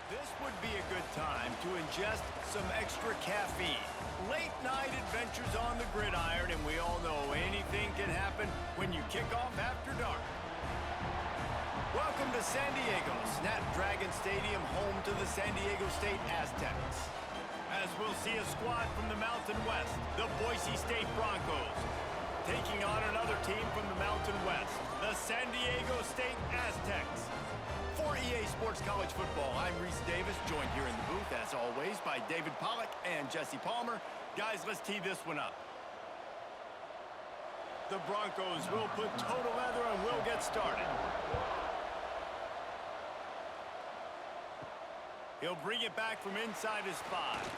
This would be a good time to ingest some extra caffeine. Late night adventures on the gridiron, and we all know anything can happen when you kick off after dark. Welcome to San Diego, Snapdragon Stadium, home to the San Diego State Aztecs. As we'll see a squad from the Mountain West, the Boise State Broncos, taking on another team from the Mountain West, the San Diego State Aztecs. For EA Sports College Football, I'm Reese Davis, joined here in the booth, as always, by David Pollack and Jesse Palmer. Guys, let's tee this one up. The Broncos will put total leather and we'll get started. He'll bring it back from inside his 5.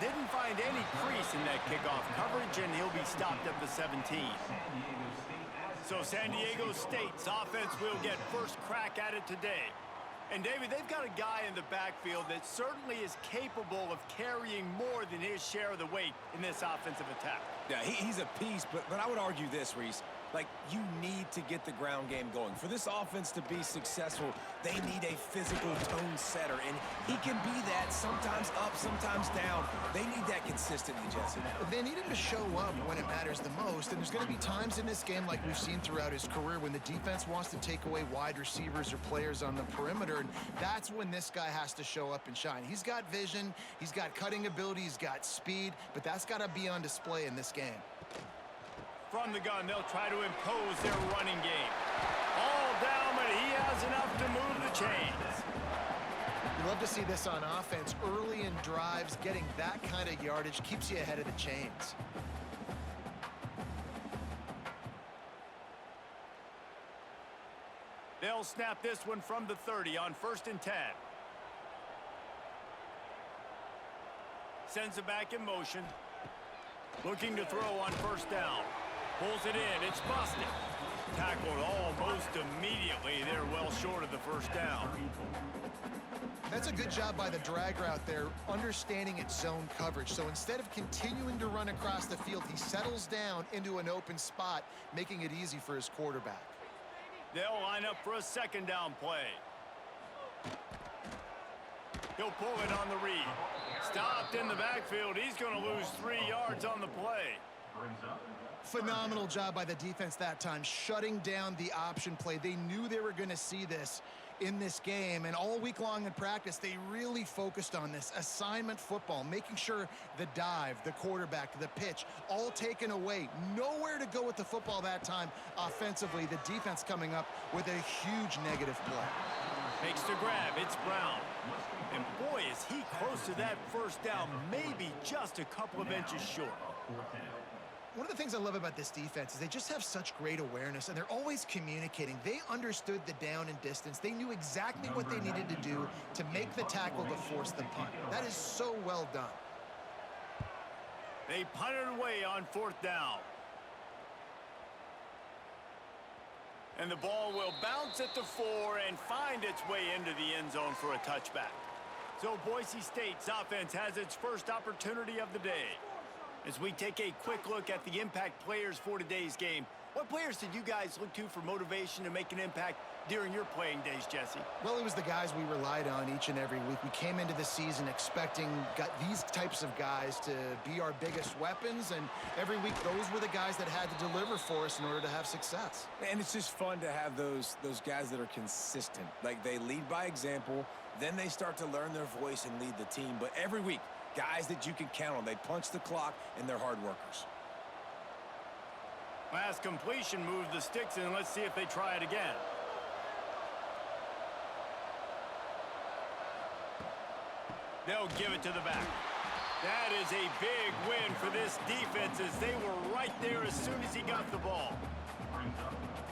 Didn't find any crease in that kickoff coverage, and he'll be stopped at the 17. So San Diego State's offense will get first crack at it today. And David, they've got a guy in the backfield that certainly is capable of carrying more than his share of the weight in this offensive attack. Yeah, he's a piece, but I would argue this, Reese. Like, you need to get the ground game going. For this offense to be successful, they need a physical tone setter, and he can be that, sometimes up, sometimes down. They need that consistently, Jesse. They need him to show up when it matters the most, and there's going to be times in this game, like we've seen throughout his career, when the defense wants to take away wide receivers or players on the perimeter, and that's when this guy has to show up and shine. He's got vision, he's got cutting ability, he's got speed, but that's got to be on display in this game. From the gun, they'll try to impose their running game. All down, but he has enough to move the chains. You love to see this on offense. Early in drives, getting that kind of yardage keeps you ahead of the chains. They'll snap this one from the 30 on 1st and 10. Sends it back in motion. Looking to throw on 1st down. Pulls it in, it's busted. Tackled almost immediately. They're well short of the 1st down. That's a good job by the drag route there, understanding its zone coverage. So instead of continuing to run across the field, he settles down into an open spot, making it easy for his quarterback. They'll line up for a 2nd down play. He'll pull it on the read. Stopped in the backfield. He's going to lose 3 yards on the play. Phenomenal job by the defense that time, shutting down the option play. They knew they were going to see this in this game, and all week long in practice, they really focused on this assignment football, making sure the dive, the quarterback, the pitch, all taken away. Nowhere to go with the football that time offensively. The defense coming up with a huge negative play. Makes the grab. It's Brown. And boy, is he close to that 1st down, maybe just a couple of inches short. One of the things I love about this defense is they just have such great awareness, and they're always communicating. They understood the down and distance. They knew exactly what they needed to do to make the tackle to force the punt. That is so well done. They punted away on 4th down. And the ball will bounce at the 4 and find its way into the end zone for a touchback. So Boise State's offense has its first opportunity of the day. As we take a quick look at the impact players for today's game, what players did you guys look to for motivation to make an impact during your playing days, Jesse? Well, it was the guys we relied on each and every week. We came into the season expecting these types of guys to be our biggest weapons, and every week those were the guys that had to deliver for us in order to have success. And it's just fun to have those guys that are consistent. Like, they lead by example, then they start to learn their voice and lead the team. But every week, guys that you can count on. They punch the clock, and they're hard workers. Last completion moved the sticks in. Let's see if they try it again. They'll give it to the back. That is a big win for this defense, as they were right there as soon as he got the ball.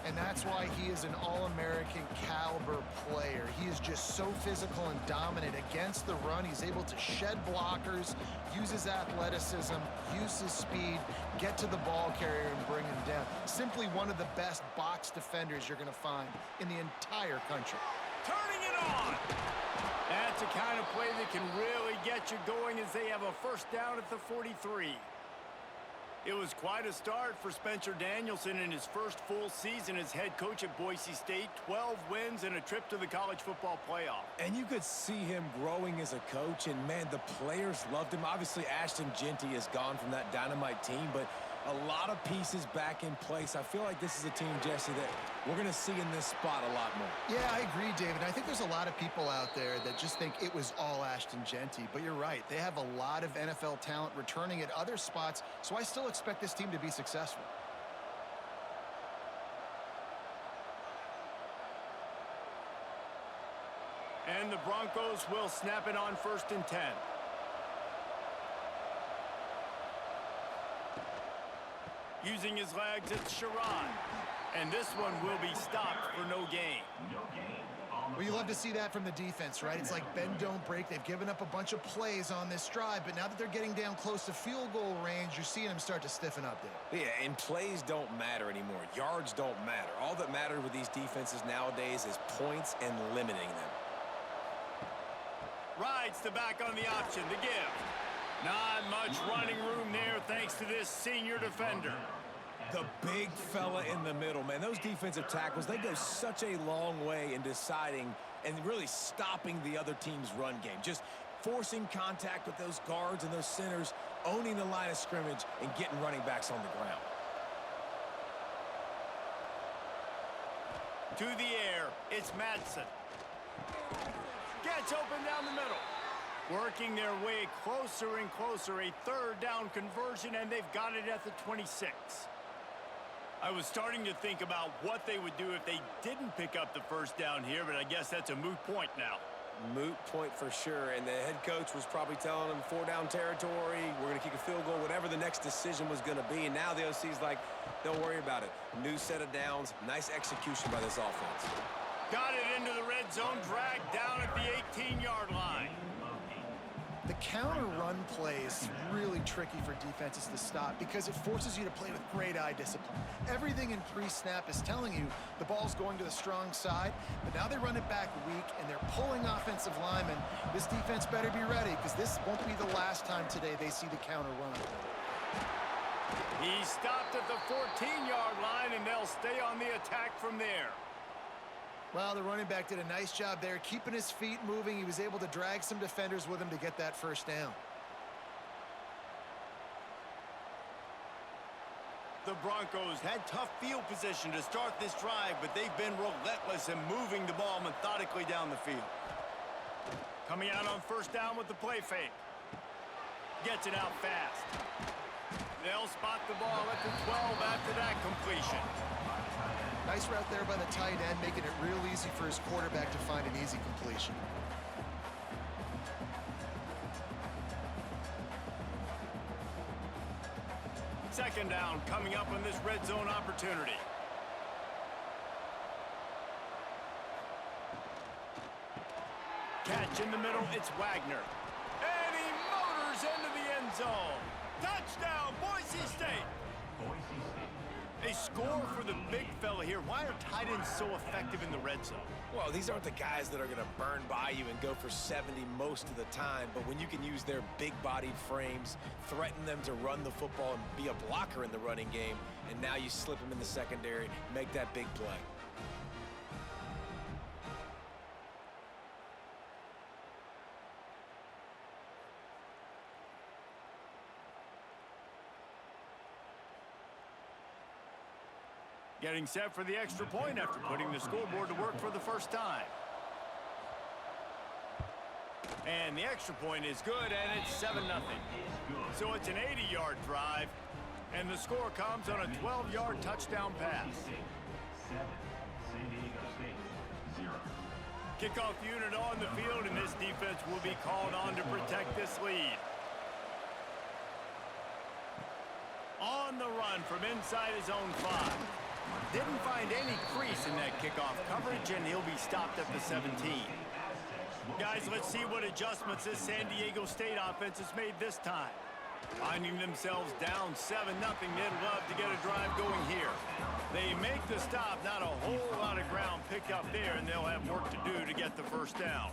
And that's why he is an All-American caliber player. He is just so physical and dominant against the run. He's able to shed blockers, use his athleticism, use his speed, get to the ball carrier and bring him down. Simply one of the best box defenders you're going to find in the entire country. Turning it on! That's the kind of play that can really get you going, as they have a 1st down at the 43. It was quite a start for Spencer Danielson in his first full season as head coach at Boise State. 12 wins and a trip to the college football playoff. And you could see him growing as a coach, and man, the players loved him. Obviously, Ashton Genty is gone from that dynamite team, but a lot of pieces back in place. I feel like this is a team, Jesse, that we're going to see in this spot a lot more. Yeah, I agree, David. I think there's a lot of people out there that just think it was all Ashton Genty, but you're right. They have a lot of NFL talent returning at other spots, so I still expect this team to be successful. And the Broncos will snap it on 1st and 10. Using his legs, it's Sherrod. And this one will be stopped for no gain. Well, you love to see that from the defense, right? It's like bend, don't break. They've given up a bunch of plays on this drive, but now that they're getting down close to field goal range, you're seeing them start to stiffen up there. Yeah, and plays don't matter anymore. Yards don't matter. All that matters with these defenses nowadays is points and limiting them. Rides the back on the option, the give. Not much running room there thanks to this senior defender. The big fella in the middle, man. Those defensive tackles, they go such a long way in deciding and really stopping the other team's run game. Just forcing contact with those guards and those centers, owning the line of scrimmage, and getting running backs on the ground. To the air, it's Madsen. Gets open down the middle. Working their way closer and closer. A 3rd down conversion, and they've got it at the 26. I was starting to think about what they would do if they didn't pick up the 1st down here, but I guess that's a moot point now. Moot point for sure, and the head coach was probably telling them 4-down territory, we're going to kick a field goal, whatever the next decision was going to be, and now the OC's like, don't worry about it. New set of downs, nice execution by this offense. Got it into the red zone, dragged down at the 18-yard line. The counter run play is really tricky for defenses to stop because it forces you to play with great eye discipline. Everything in pre-snap is telling you the ball's going to the strong side, but now they run it back weak and they're pulling offensive linemen. This defense better be ready because this won't be the last time today they see the counter run. He stopped at the 14-yard line, and they'll stay on the attack from there. Well, the running back did a nice job there, keeping his feet moving. He was able to drag some defenders with him to get that 1st down. The Broncos had tough field position to start this drive, but they've been relentless in moving the ball methodically down the field. Coming out on 1st down with the play fake. Gets it out fast. They'll spot the ball at the 12 after that completion. Nice route there by the tight end, making it real easy for his quarterback to find an easy completion. Second down coming up on this red zone opportunity. Catch in the middle, it's Wagner. And he motors into the end zone. Touchdown, Boise State. A score for the big fella here. Why are tight ends so effective in the red zone? Well, these aren't the guys that are going to burn by you and go for 70 most of the time, but when you can use their big-bodied frames, threaten them to run the football and be a blocker in the running game, and now you slip them in the secondary, make that big play. Getting set for the extra point after putting the scoreboard to work for the 1st time. And the extra point is good, and it's 7-0. So it's an 80-yard drive, and the score comes on a 12-yard touchdown pass. Kickoff unit on the field, and this defense will be called on to protect this lead. On the run from inside his own 5. Didn't find any crease in that kickoff coverage, and he'll be stopped at the 17. Guys, let's see what adjustments this San Diego State offense has made this time. Finding themselves down 7-0, they'd love to get a drive going here. They make the stop, not a whole lot of ground picked up there, and they'll have work to do to get the first down.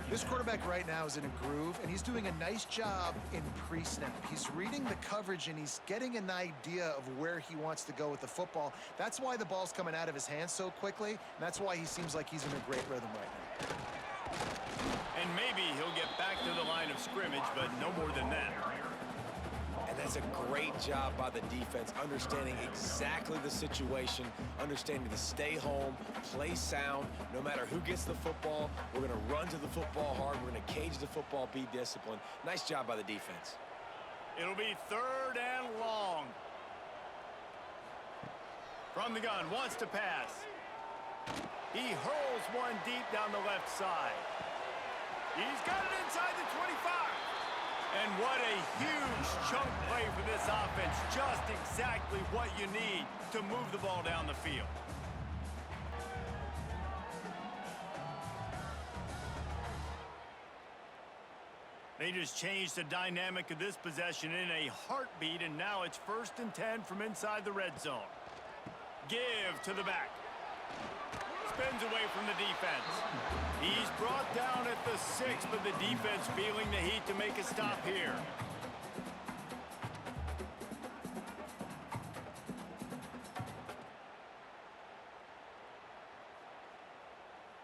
This quarterback right now is in a groove, and he's doing a nice job in pre-snap. He's reading the coverage, and he's getting an idea of where he wants to go with the football. That's why the ball's coming out of his hands so quickly, and that's why he seems like he's in a great rhythm right now. And maybe he'll get back to the line of scrimmage, but no more than that. And that's a great job by the defense, understanding exactly the situation, understanding to stay home, play sound. No matter who gets the football, we're going to run to the football hard. We're going to cage the football, be disciplined. Nice job by the defense. It'll be 3rd and long. From the gun, wants to pass. He hurls one deep down the left side. He's got it inside the 25. And what a huge chunk play for this offense. Just exactly what you need to move the ball down the field. They just changed the dynamic of this possession in a heartbeat, and now it's 1st and 10 from inside the red zone. Give to the back. Spins away from the defense. He's brought down at the 6, but the defense feeling the heat to make a stop here.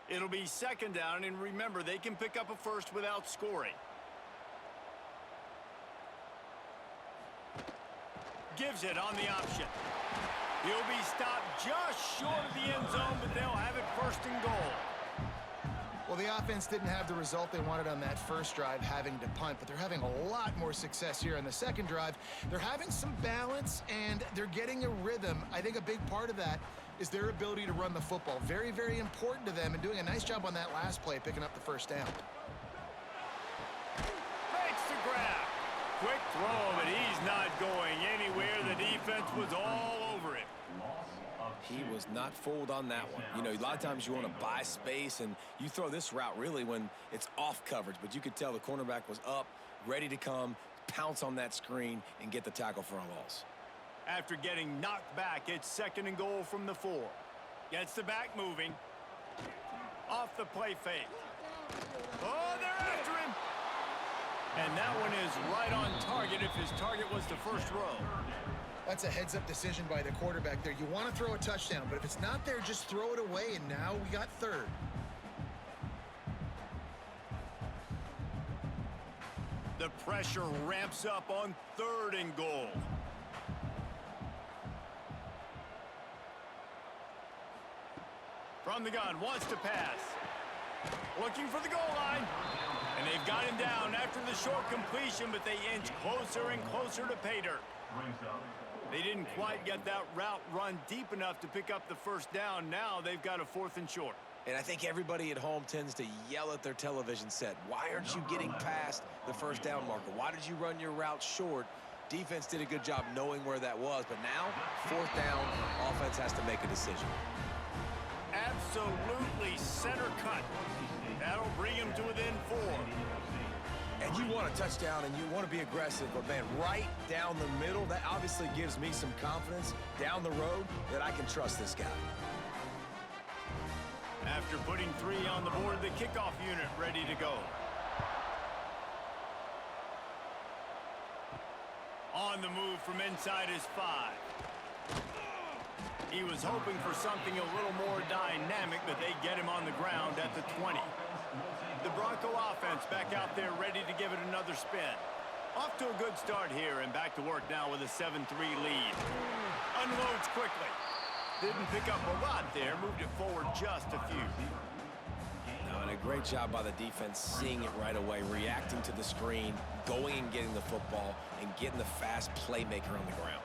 It'll be 2nd down, and remember, they can pick up a first without scoring. Gives it on the option. He'll be stopped just short of the end zone, but they'll have it 1st and goal. Well, the offense didn't have the result they wanted on that first drive, having to punt, but they're having a lot more success here on the second drive. They're having some balance, and they're getting a rhythm. I think a big part of that is their ability to run the football. Very, very important to them, and doing a nice job on that last play, picking up the first down. Makes the grab. Quick throw, but he's not going anywhere. The defense was all over it. He was not fooled on that one. You know, a lot of times you want to buy space, and you throw this route really when it's off coverage, but you could tell the cornerback was up, ready to come, pounce on that screen, and get the tackle for a loss. After getting knocked back, it's 2nd and goal from the 4. Gets the back moving. Off the play fake. Oh, they're after him. And that one is right on target if his target was the first row. That's a heads-up decision by the quarterback there. You want to throw a touchdown, but if it's not there, just throw it away, and now we got 3rd. The pressure ramps up on 3rd and goal. From the gun, wants to pass. Looking for the goal line. And they've got him down after the short completion, but they inch closer and closer to pay dirt. They didn't quite get that route run deep enough to pick up the first down. Now they've got a 4th and short. And I think everybody at home tends to yell at their television set. Why aren't you getting past the first down marker? Why did you run your route short? Defense did a good job knowing where that was, but now, 4th down, offense has to make a decision. Absolutely center cut. That'll bring him to within 4. And you want a touchdown and you want to be aggressive, but man, right down the middle, that obviously gives me some confidence down the road that I can trust this guy. After putting 3 on the board, the kickoff unit ready to go. On the move from inside his 5. He was hoping for something a little more dynamic, but they get him on the ground at the 20. The Bronco offense back out there ready to give it another spin. Off to a good start here, and back to work now with a 7-3 lead. Unloads quickly. Didn't pick up a lot there, moved it forward just a few. No, and a great job by the defense seeing it right away, reacting to the screen, going and getting the football, and getting the fast playmaker on the ground.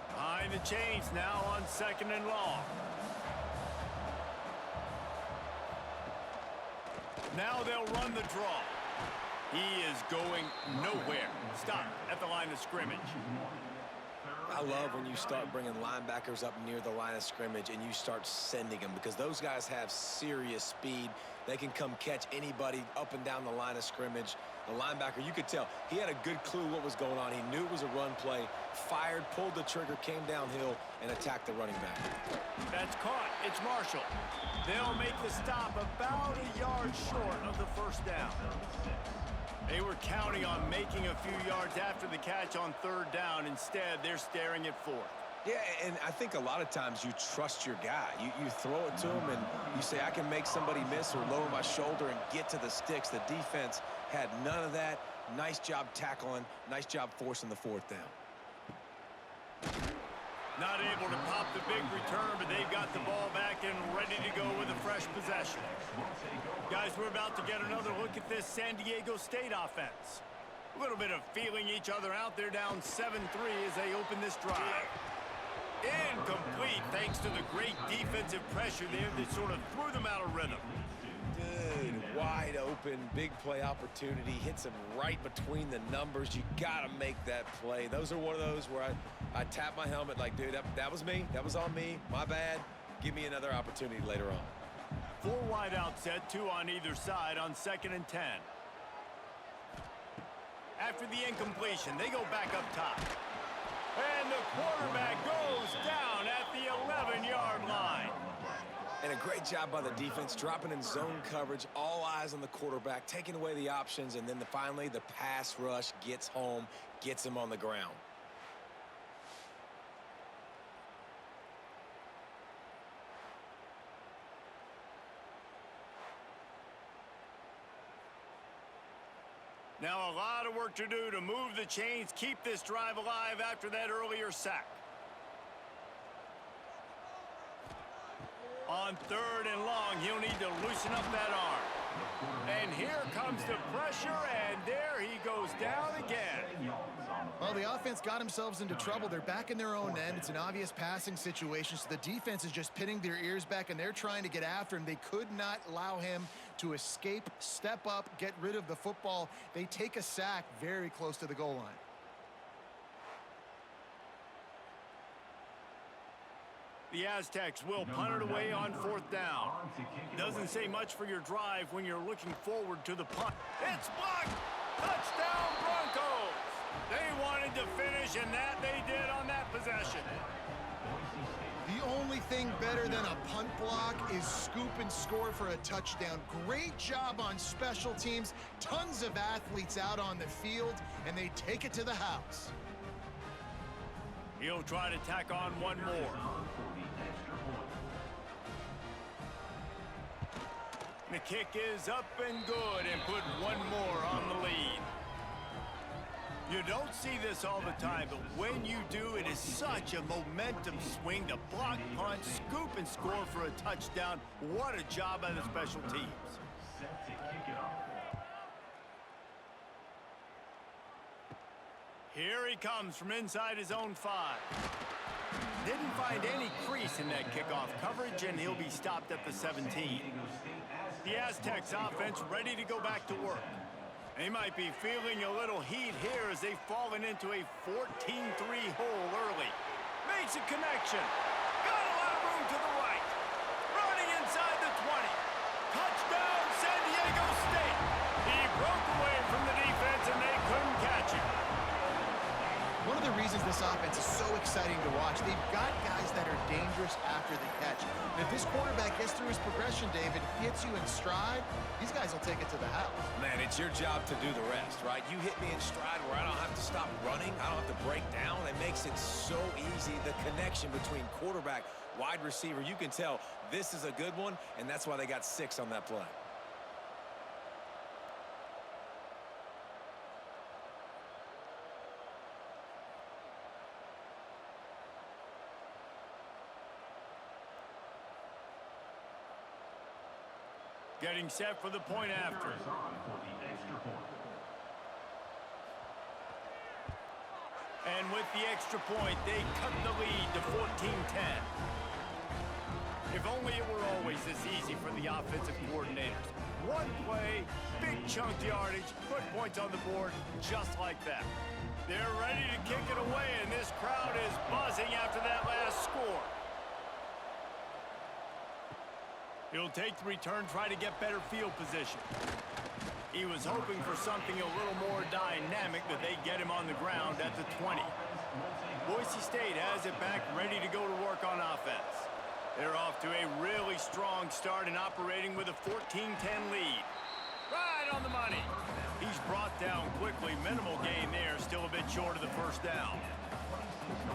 Behind the chains now on 2nd and long. Now they'll run the draw. He is going nowhere. Stop at the line of scrimmage. I love when you start bringing linebackers up near the line of scrimmage and you start sending them, because those guys have serious speed. they can come catch anybody up and down the line of scrimmage. The linebacker, you could tell, he had a good clue what was going on. He knew it was a run play, fired, pulled the trigger, came downhill, and attacked the running back. That's caught. It's Marshall. They'll make the stop about a yard short of the first down. They were counting on making a few yards after the catch on third down. Instead, they're staring at fourth. Yeah, and I think a lot of times you trust your guy. You throw it to him, and you say, I can make somebody miss or lower my shoulder and get to the sticks. The defense had none of that. Nice job tackling. Nice job forcing the fourth down. Not able to pop the big return, but they've got the ball back and ready to go with a fresh possession. Guys, we're about to get another look at this San Diego State offense. A little bit of feeling each other out. They're down 7-3 as they open this drive. Incomplete, thanks to the great defensive pressure there that sort of threw them out of rhythm. Dude, wide open, big play opportunity. Hits him right between the numbers. You got to make that play. Those are one of those where I tap my helmet like, dude, that was me. That was on me. My bad. Give me another opportunity later on. 4 wide out set, 2 on either side on 2nd and 10. After the incompletion, they go back up top. And the quarterback goes down at the 11-yard line. And a great job by the defense, dropping in zone coverage, all eyes on the quarterback, taking away the options, and then finally the pass rush gets home, gets him on the ground. Now a lot of work to do to move the chains, keep this drive alive after that earlier sack. On 3rd and long, he'll need to loosen up that arm. And here comes the pressure, and there he goes down again. Well, the offense got themselves into trouble. They're back in their own end. It's an obvious passing situation, so the defense is just pinning their ears back, and they're trying to get after him. They could not allow him to escape, step up, get rid of the football. They take a sack very close to the goal line. The Aztecs will punt it away on 4th down. Doesn't say much for your drive when you're looking forward to the punt. It's blocked! Touchdown Broncos! They wanted to finish, and that they did on that possession. The only thing better than a punt block is scoop and score for a touchdown. Great job on special teams. Tons of athletes out on the field, and they take it to the house. He'll try to tack on one more. The kick is up and good, and put one more on the lead. You don't see this all the time, but when you do, it is such a momentum swing to block, punt, scoop, and score for a touchdown. What a job by the special teams. Here he comes from inside his own 5. Didn't find any crease in that kickoff coverage, and he'll be stopped at the 17. The Aztecs offense ready to go back to work. They might be feeling a little heat here as they've fallen into a 14-3 hole early. Makes a connection. Got a lot of room to the right. Running inside the 20. Touchdown, San Diego State. He broke away from the defense, and they couldn't catch him. One of the reasons this offense is so exciting to watch, they've got guys that are dangerous after the catch. And if this quarterback gets through his progression, David, hits you in stride, these guys will take it to the house. Man, it's your job to do the rest, right? You hit me in stride where I don't have to stop running. I don't have to break down. It makes it so easy, the connection between quarterback, wide receiver. You can tell this is a good one, and that's why they got 6 on that play. Getting set for the point after. And with the extra point, they cut the lead to 14-10. If only it were always this easy for the offensive coordinators. One play, big chunk yardage, put points on the board just like that. They're ready to kick it away, and this crowd is buzzing after that last score. He'll take the return, try to get better field position. He was hoping for something a little more dynamic, that they get him on the ground at the 20. Boise State has it back, ready to go to work on offense. They're off to a really strong start and operating with a 14-10 lead. Right on the money. He's brought down quickly. Minimal gain there, still a bit short of the first down.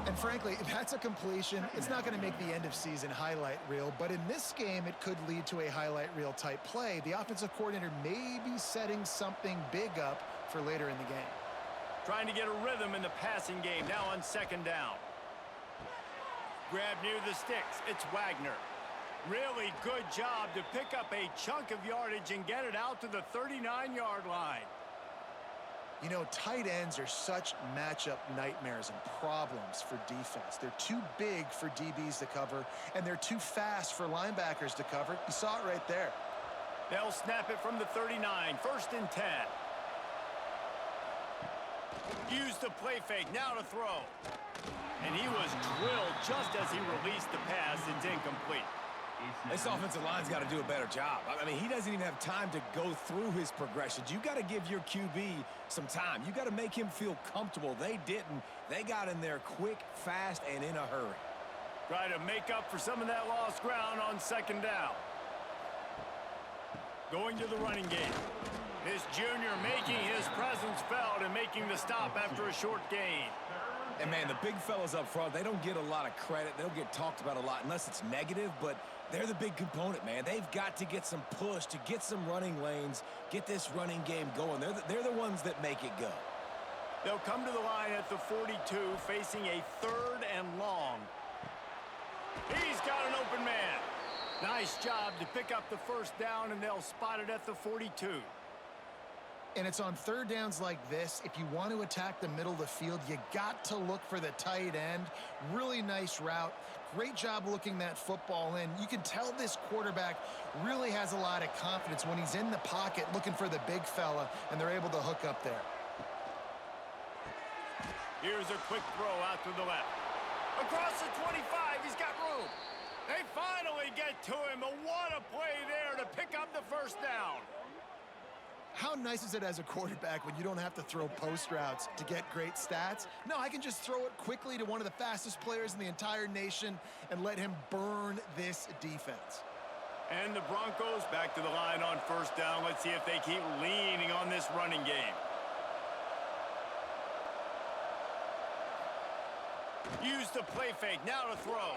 And frankly, if that's a completion, it's not going to make the end-of-season highlight reel, but in this game, it could lead to a highlight reel type play. The offensive coordinator may be setting something big up for later in the game. Trying to get a rhythm in the passing game, now on second down. Grab near the sticks, it's Wagner. Really good job to pick up a chunk of yardage and get it out to the 39-yard line. You know, tight ends are such matchup nightmares and problems for defense. They're too big for DBs to cover, and they're too fast for linebackers to cover. You saw it right there. They'll snap it from the 39, 1st and 10. Use the play fake, now to throw. And he was drilled just as he released the pass. It's incomplete. This offensive line's got to do a better job. I mean, he doesn't even have time to go through his progressions. You got to give your QB some time. You got to make him feel comfortable. They didn't. They got in there quick, fast, and in a hurry. Try to make up for some of that lost ground on second down. Going to the running game. This junior making his presence felt and making the stop after a short gain. And, man, the big fellas up front, they don't get a lot of credit. They don't get talked about a lot unless it's negative, but they're the big component, man. They've got to get some push, to get some running lanes, get this running game going. They're the ones that make it go. They'll come to the line at the 42, facing a 3rd and long. He's got an open man. Nice job to pick up the first down, and they'll spot it at the 42. And it's on third downs like this. If you want to attack the middle of the field, you got to look for the tight end. Really nice route. Great job looking that football in. You can tell this quarterback really has a lot of confidence when he's in the pocket looking for the big fella, and they're able to hook up there. Here's a quick throw out to the left. Across the 25, he's got room. They finally get to him, but what a play there to pick up the first down. How nice is it as a quarterback when you don't have to throw post routes to get great stats? No, I can just throw it quickly to one of the fastest players in the entire nation and let him burn this defense. And the Broncos back to the line on first down. Let's see if they keep leaning on this running game. Use the play fake, now to throw.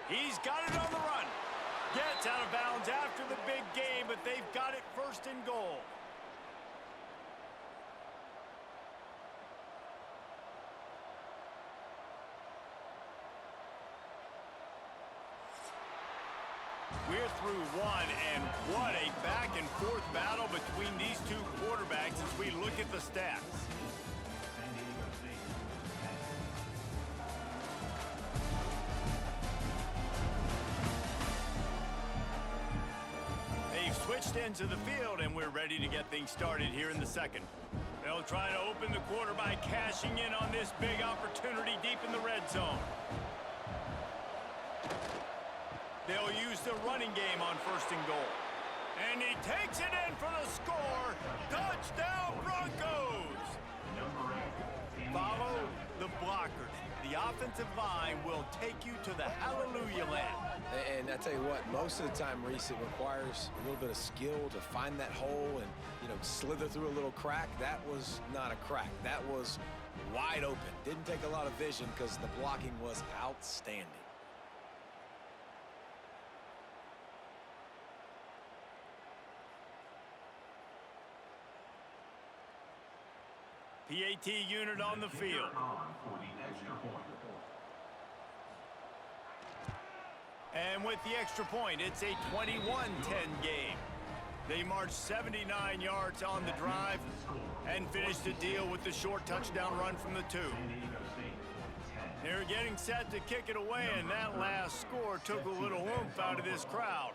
He's got it on the run. Gets out of bounds after the big game, but they've got it 1st and goal. We're through one, and what a back-and-forth battle between these two quarterbacks as we look at the stats. Switched into the field, and we're ready to get things started here in the second. They'll try to open the quarter by cashing in on this big opportunity deep in the red zone. They'll use the running game on 1st and goal. And he takes it in for the score. Touchdown, Broncos! Follow the blockers. The offensive line will take you to the hallelujah land. And I tell you what, most of the time, Reese, it requires a little bit of skill to find that hole and, you know, slither through a little crack. That was not a crack. That was wide open. Didn't take a lot of vision because the blocking was outstanding. PAT unit on the field. And with the extra point, it's a 21-10 game. They marched 79 yards on the drive and finished the deal with the short touchdown run from the 2. They're getting set to kick it away, and that last score took a little oomph out of this crowd.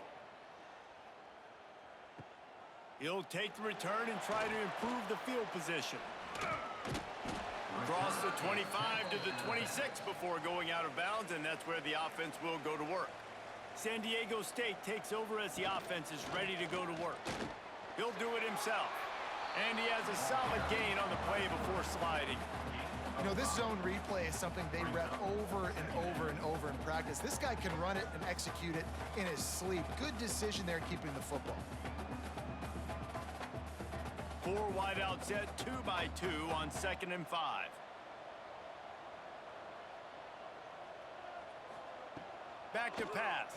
He'll take the return and try to improve the field position. Across the 25 to the 26 before going out of bounds, and that's where the offense will go to work. San Diego State takes over as the offense is ready to go to work. He'll do it himself. And he has a solid gain on the play before sliding. You know, this zone replay is something they rep over and over and over in practice. This guy can run it and execute it in his sleep. Good decision there keeping the football. 4 wide out set, 2 by 2 on 2nd and 5. Back to pass.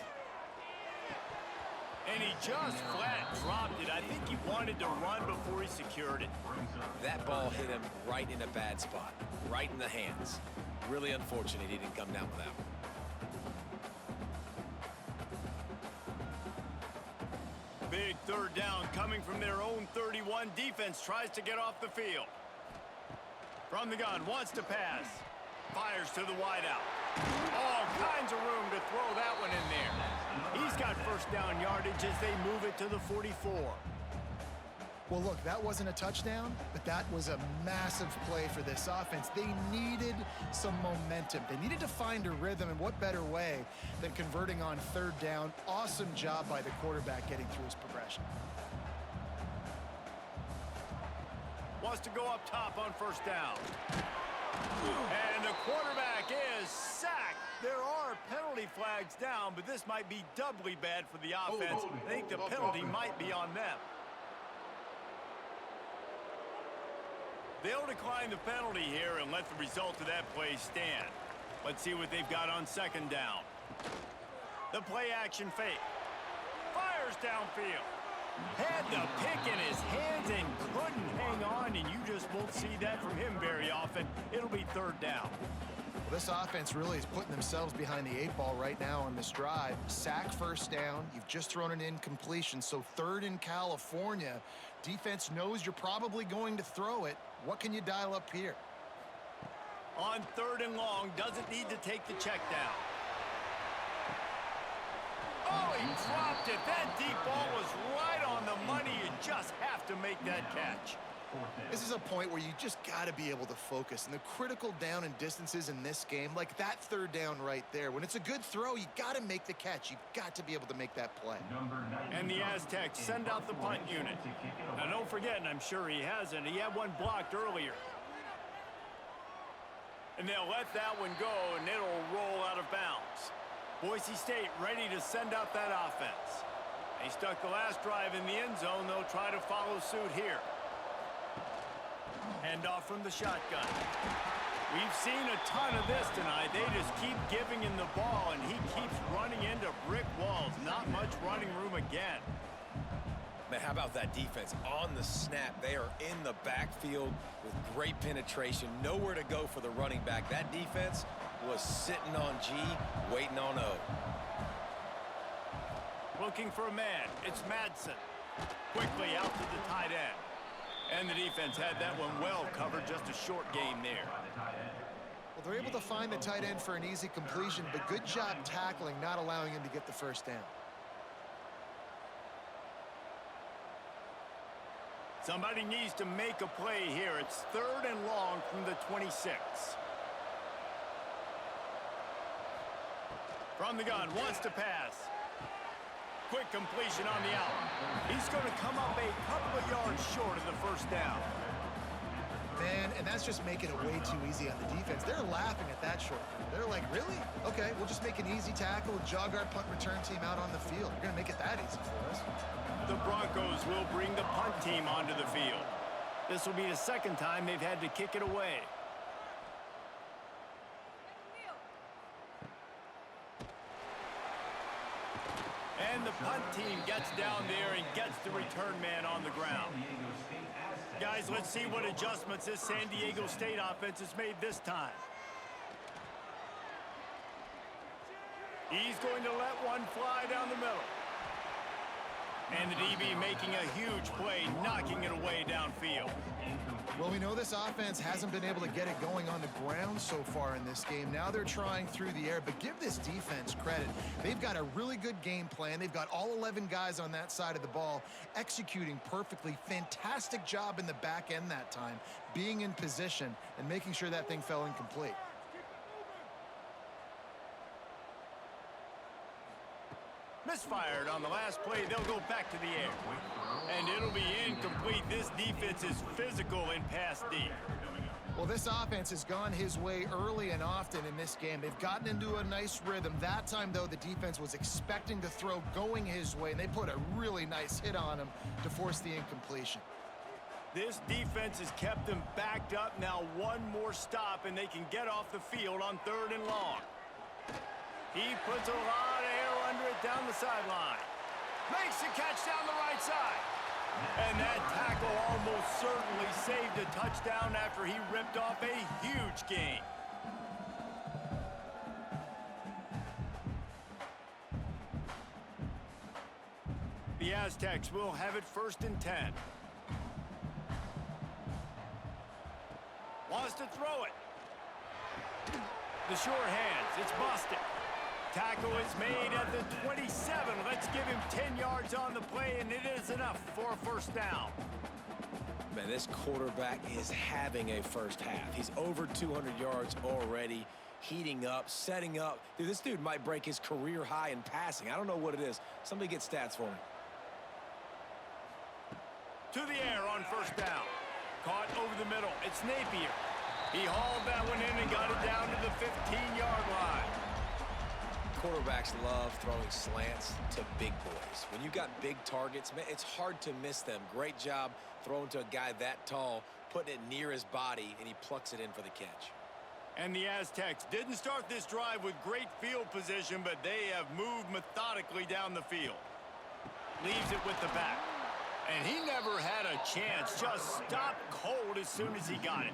And he just flat dropped it. I think he wanted to run before he secured it. That ball hit him right in a bad spot, right in the hands. Really unfortunate he didn't come down with that one. Big 3rd down coming from their own 31. Defense tries to get off the field. From the gun, wants to pass. Fires to the wideout. All kinds of room to throw that one in there. He's got 1st down yardage as they move it to the 44. Well, look, that wasn't a touchdown, but that was a massive play for this offense. They needed some momentum. They needed to find a rhythm, and what better way than converting on 3rd down. Awesome job by the quarterback getting through his progression. Wants to go up top on 1st down. And the quarterback is sacked. There are penalty flags down, but this might be doubly bad for the offense. I think the penalty might be on them. They'll decline the penalty here and let the result of that play stand. Let's see what they've got on 2nd down. The play action fake. Fires downfield. Had the pick in his hands and couldn't hang on, and you just won't see that from him very often. It'll be 3rd down. Well, this offense really is putting themselves behind the 8 ball right now on this drive. Sack 1st down. You've just thrown an incompletion, so 3rd in California. Defense knows you're probably going to throw it. What can you dial up here? On 3rd and long, doesn't need to take the check down. Oh, he dropped it. That deep ball was right on the money. You just have to make that catch. This is a point where you just got to be able to focus. And the critical down and distances in this game, like that 3rd down right there, when it's a good throw, you got to make the catch. You've got to be able to make that play. And the Aztecs send out the punt unit. Now, don't forget, and I'm sure he hasn't, he had one blocked earlier. And they'll let that one go, and it'll roll out of bounds. Boise State ready to send out that offense. They stuck the last drive in the end zone. They'll try to follow suit here. Handoff from the shotgun. We've seen a ton of this tonight. They just keep giving him the ball, and he keeps running into brick walls. Not much running room again. Man, how about that defense? On the snap, they are in the backfield with great penetration. Nowhere to go for the running back. That defense was sitting on G, waiting on O. Looking for a man. It's Madsen. Quickly out to the tight end. And the defense had that one well covered. Just a short gain there. Well, they're able to find the tight end for an easy completion, but good job tackling, not allowing him to get the 1st down. Somebody needs to make a play here. It's 3rd and long from the 26. From the gun, wants to pass. Quick completion on the out. He's going to come up a couple of yards short of the 1st down. Man, and that's just making it way too easy on the defense. They're laughing at that shortcut. They're like, really? Okay, we'll just make an easy tackle and jog our punt return team out on the field. You're going to make it that easy for us. The Broncos will bring the punt team onto the field. This will be the 2nd time they've had to kick it away. And the punt team gets down there and gets the return man on the ground. Guys, let's see what adjustments this San Diego State offense has made this time. He's going to let one fly down the middle. And the DB making a huge play, knocking it away downfield. Well, we know this offense hasn't been able to get it going on the ground so far in this game. Now they're trying through the air, but give this defense credit. They've got a really good game plan. They've got all 11 guys on that side of the ball executing perfectly. Fantastic job in the back end that time, being in position and making sure that thing fell incomplete. Misfired on the last play. They'll go back to the air. And it'll be incomplete. This defense is physical in pass D. Well, this offense has gone his way early and often in this game. They've gotten into a nice rhythm. That time, though, the defense was expecting to throw going his way, and they put a really nice hit on him to force the incompletion. This defense has kept them backed up. Now one more stop, and they can get off the field on 3rd and long. He puts a lot of air under it down the sideline. Makes the catch down the right side. And that tackle almost certainly saved a touchdown after he ripped off a huge gain. The Aztecs will have it 1st and 10. Wants to throw it. The sure hands. It's busted. Tackle is made at the 27. Let's give him 10 yards on the play, and it is enough for a 1st down. Man, this quarterback is having a first half. He's over 200 yards already, heating up, setting up. Dude, this dude might break his career high in passing. I don't know what it is. Somebody get stats for me. To the air on 1st down. Caught over the middle. It's Napier. He hauled that one in and got it down to the 15-yard line. Quarterbacks love throwing slants to big boys. When you've got big targets, man, it's hard to miss them. Great job throwing to a guy that tall, putting it near his body, and he plucks it in for the catch. And the Aztecs didn't start this drive with great field position, but they have moved methodically down the field. Leaves it with the back. And he never had a chance. Just stopped cold as soon as he got it.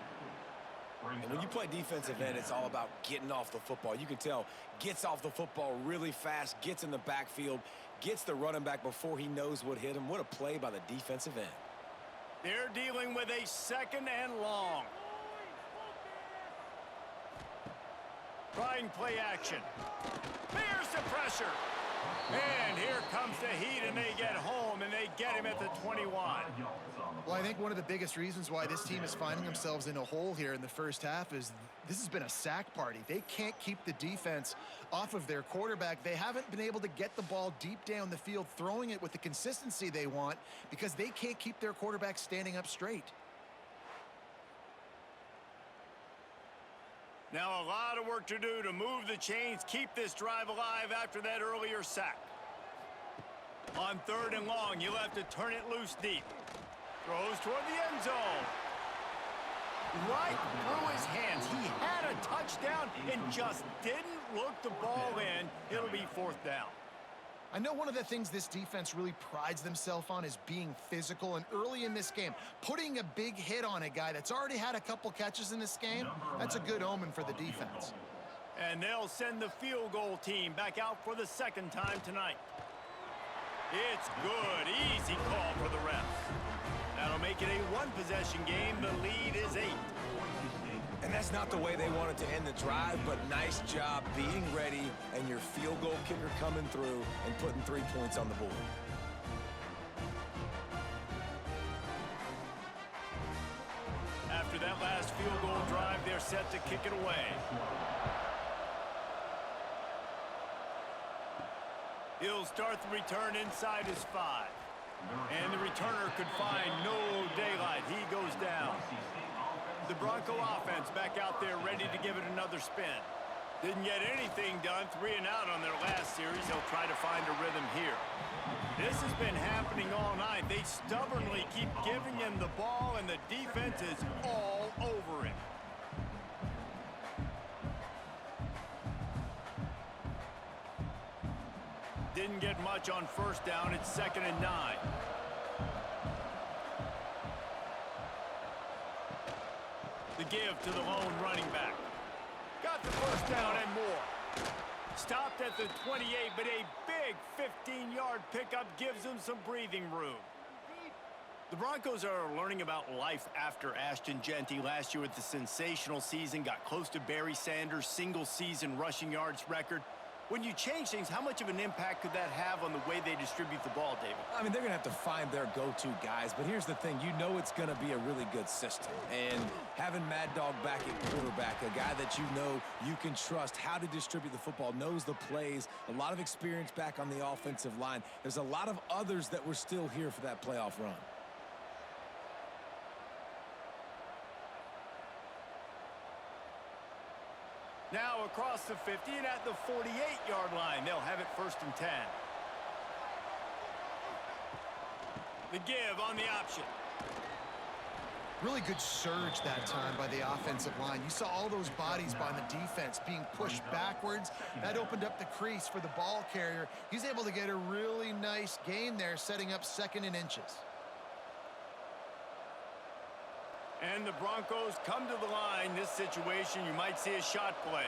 And when you play defensive end, it's all about getting off the football. You can tell, gets off the football really fast, gets in the backfield, gets the running back before he knows what hit him. What a play by the defensive end. They're dealing with a 2nd and long. Trying play action. There's the pressure. And here comes the heat, and they get home, and they get him at the 21. Well, I think one of the biggest reasons why this team is finding themselves in a hole here in the first half is this has been a sack party. They can't keep the defense off of their quarterback. They haven't been able to get the ball deep down the field, throwing it with the consistency they want because they can't keep their quarterback standing up straight. Now a lot of work to do to move the chains, keep this drive alive after that earlier sack. On 3rd and long, you'll have to turn it loose deep. Throws toward the end zone. Right through his hands. He had a touchdown and just didn't look the ball in. It'll be 4th down. I know one of the things this defense really prides themselves on is being physical, and early in this game, putting a big hit on a guy that's already had a couple catches in this game, that's a good omen for the defense. And they'll send the field goal team back out for the 2nd time tonight. It's good. Easy call for the refs. That'll make it a 1-possession game. The lead is 8. And that's not the way they wanted to end the drive, but nice job being ready and your field goal kicker coming through and putting 3 points on the board. After that last field goal drive, they're set to kick it away. He'll start the return inside his 5. And the returner could find no daylight. He goes down. The Bronco offense back out there ready to give it another spin. Didn't get anything done, 3 and out on their last series. They'll try to find a rhythm here. This has been happening all night. They stubbornly keep giving him the ball, and the defense is all over him. Didn't get much on 1st down. It's 2nd and 9. The give to the lone running back. Got the 1st down and more. Stopped at the 28, but a big 15-yard pickup gives them some breathing room. The Broncos are learning about life after Ashton Genty last year with the sensational season. Got close to Barry Sanders' single-season rushing yards record. When you change things, how much of an impact could that have on the way they distribute the ball, David? I mean, they're going to have to find their go-to guys, but here's the thing. You know it's going to be a really good system. And having Mad Dog back at quarterback, a guy that you know you can trust how to distribute the football, knows the plays, a lot of experience back on the offensive line. There's a lot of others that were still here for that playoff run. Now across the 50 and at the 48-yard line, they'll have it 1st and 10. The give on the option. Really good surge that time by the offensive line. You saw all those bodies by the defense being pushed backwards. That opened up the crease for the ball carrier. He's able to get a really nice gain there, setting up 2nd and inches. And the Broncos come to the line. This situation, you might see a shot play.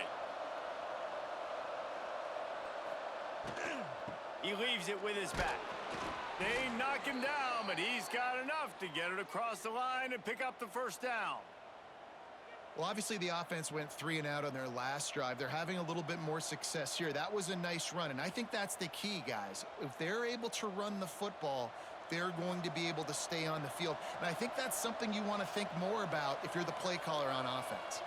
He leaves it with his back. They knock him down, but he's got enough to get it across the line and pick up the 1st down. Well, obviously the offense went 3 and out on their last drive. They're having a little bit more success here. That was a nice run, and I think that's the key, guys. If they're able to run the football, they're going to be able to stay on the field. And I think that's something you want to think more about if you're the play caller on offense.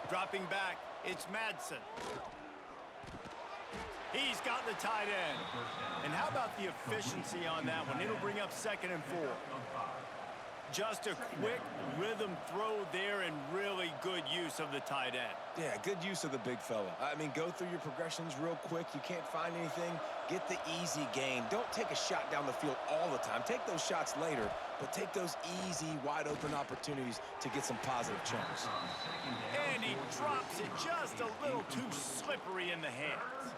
Dropping back, it's Madsen. He's got the tight end. And how about the efficiency on that one? It'll bring up 2nd and 4. Just a quick rhythm throw there and really good use of the tight end. Yeah, good use of the big fella. I mean, go through your progressions real quick. You can't find anything, get the easy gain. Don't take a shot down the field all the time. Take those shots later, but take those easy, wide-open opportunities to get some positive chunks. And he drops it just a little too slippery in the hands.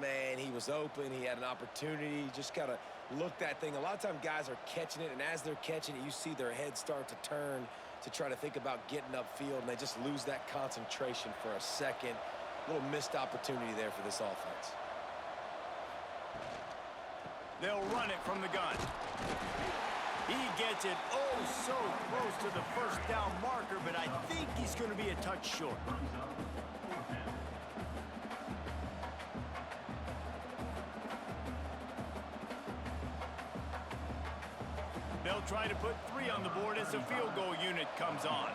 Man, he was open. He had an opportunity. You just got to look that thing. A lot of times guys are catching it, and as they're catching it, you see their head start to turn to try to think about getting upfield, and they just lose that concentration for a second. A little missed opportunity there for this offense. They'll run it from the gun. He gets it oh so close to the 1st down marker, but I think he's going to be a touch short. They'll try to put 3 on the board as the field goal unit comes on.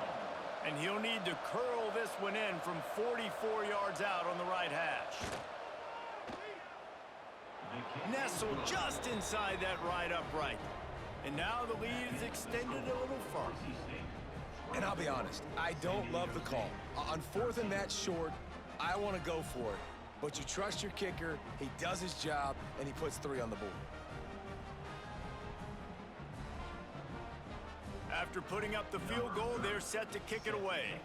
And he'll need to curl this one in from 44 yards out on the right hash. Nestled just inside that right upright. And now the lead is extended a little further. And I'll be honest, I don't love the call. On 4th and that short, I want to go for it. But you trust your kicker, he does his job, and he puts 3 on the board. After putting up the field goal, they're set to kick it away.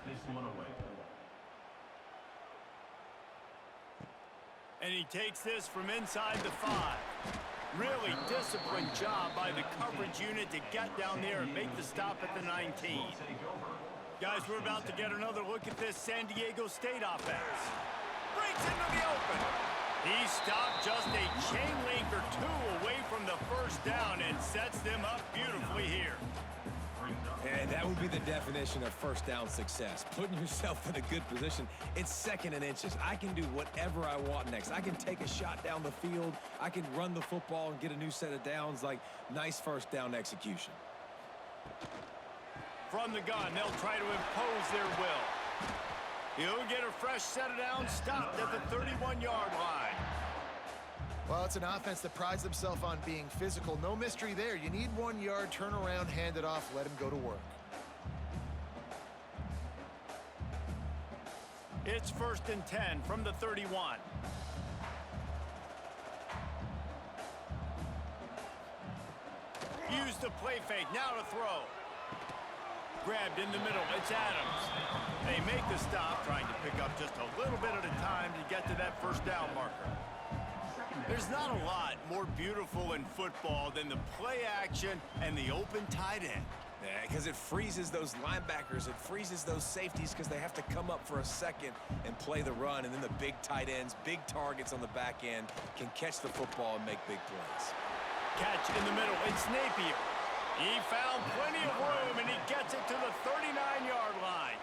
And he takes this from inside the 5. Really disciplined job by the coverage unit to get down there and make the stop at the 19. Guys, we're about to get another look at this San Diego State offense. Breaks into the open. He stopped just a chain link or 2 away from the 1st down and sets them up beautifully here. And that would be the definition of 1st down success. Putting yourself in a good position. It's 2nd and inches. I can do whatever I want next. I can take a shot down the field. I can run the football and get a new set of downs. Like, nice 1st down execution. From the gun, they'll try to impose their will. He'll get a fresh set of downs, stopped at the 31-yard line. Well, it's an offense that prides themselves on being physical. No mystery there. You need 1 yard, turn around, hand it off, let him go to work. It's 1st and 10 from the 31. Use the play fake, now to throw. Grabbed in the middle, it's Adams. They make the stop, trying to pick up just a little bit at a time to get to that 1st down marker. There's not a lot more beautiful in football than the play action and the open tight end. Yeah, because it freezes those linebackers. It freezes those safeties because they have to come up for a second and play the run. And then the big tight ends, big targets on the back end can catch the football and make big plays. Catch in the middle. It's Napier. He found plenty of room, and he gets it to the 39-yard line.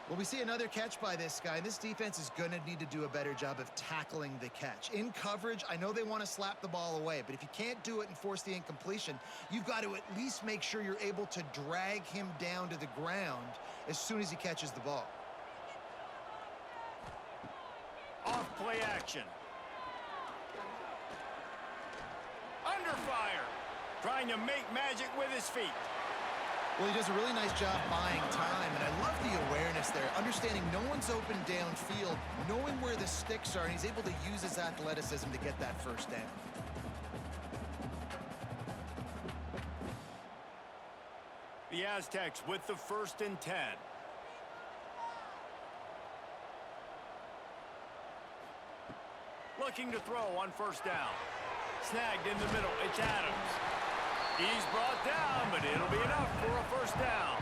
Well, we see another catch by this guy. This defense is going to need to do a better job of tackling the catch. In coverage, I know they want to slap the ball away, but if you can't do it and force the incompletion, you've got to at least make sure you're able to drag him down to the ground as soon as he catches the ball. Off play action. Under fire. Trying to make magic with his feet. Well, he does a really nice job buying time, and I love the awareness there, understanding no one's open downfield, knowing where the sticks are, and he's able to use his athleticism to get that first down. The Aztecs with the 1st and 10. Looking to throw on 1st down. Snagged in the middle. It's Adams. He's brought down, but it'll be enough for a 1st down.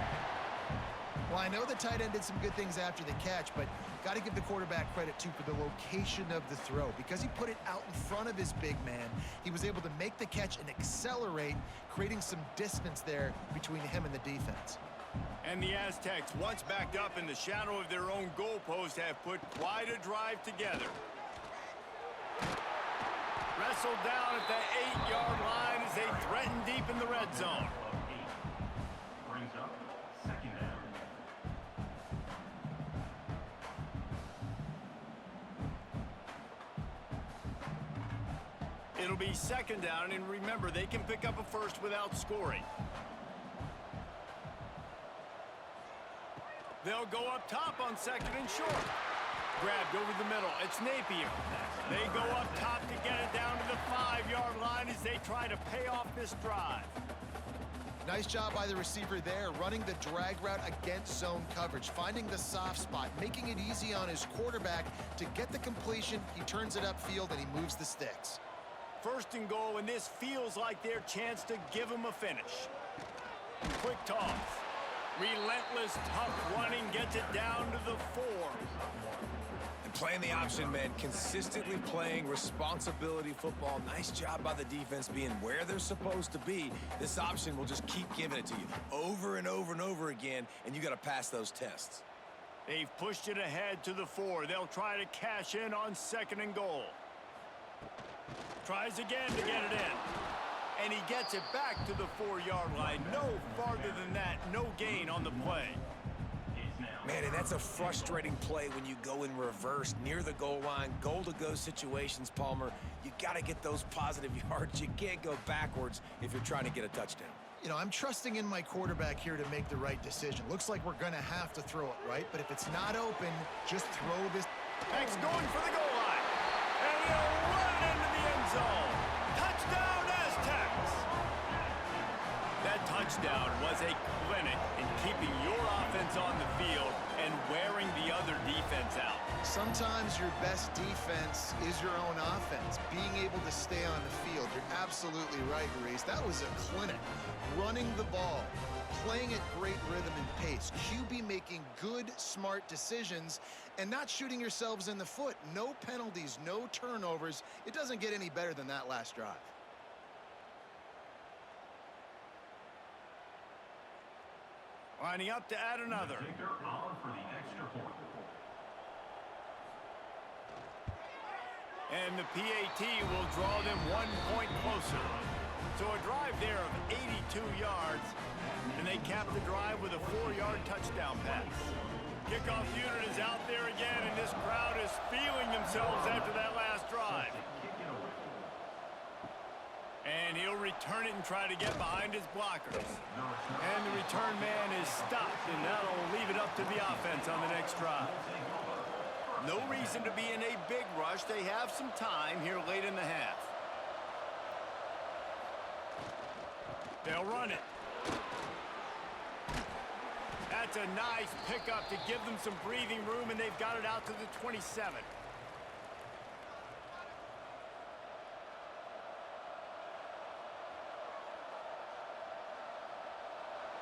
Well, I know the tight end did some good things after the catch, but got to give the quarterback credit, too, for the location of the throw. Because he put it out in front of his big man, he was able to make the catch and accelerate, creating some distance there between him and the defense. And the Aztecs, once backed up in the shadow of their own goalpost, have put quite a drive together. Wrestled down at the 8-yard line as they threaten deep in the red zone. Brings up 2nd down. It'll be 2nd down, and remember, they can pick up a 1st without scoring. They'll go up top on 2nd and short. Grabbed over the middle. It's Napier. They go up top to get it down to the 5-yard line as they try to pay off this drive. Nice job by the receiver there, running the drag route against zone coverage, finding the soft spot, making it easy on his quarterback to get the completion. He turns it upfield, and he moves the sticks. 1st and goal, and this feels like their chance to give him a finish. Quick toss. Relentless, tough running gets it down to the 4. Playing the option, man, consistently playing responsibility football. Nice job by the defense being where they're supposed to be. This option will just keep giving it to you over and over and over again, and you got to pass those tests. They've pushed it ahead to the 4. They'll try to cash in on 2nd and goal. Tries again to get it in. And he gets it back to the 4-yard line. No farther than that, no gain on the play. Man, and that's a frustrating play when you go in reverse near the goal line, goal-to-go situations, Palmer. You got to get those positive yards. You can't go backwards if you're trying to get a touchdown. You know, I'm trusting in my quarterback here to make the right decision. Looks like we're going to have to throw it, right? But if it's not open, just throw this. X going for the goal line. And he'll run into the end zone. Touchdown, Aztecs! That touchdown was a clinic in keeping your offense on the field and wearing the other defense out. Sometimes your best defense is your own offense, being able to stay on the field. You're absolutely right, Reese. That was a clinic. Running the ball, playing at great rhythm and pace, QB making good, smart decisions, and not shooting yourselves in the foot. No penalties, no turnovers. It doesn't get any better than that last drive. Lining up to add another. And the PAT will draw them 1 point closer. So a drive there of 82 yards, and they cap the drive with a 4-yard touchdown pass. Kickoff unit is out there again, and this crowd is feeling themselves after that last drive. And he'll return it and try to get behind his blockers. And the return man is stopped, and that'll leave it up to the offense on the next drive. No reason to be in a big rush. They have some time here late in the half. They'll run it. That's a nice pickup to give them some breathing room, and they've got it out to the 27.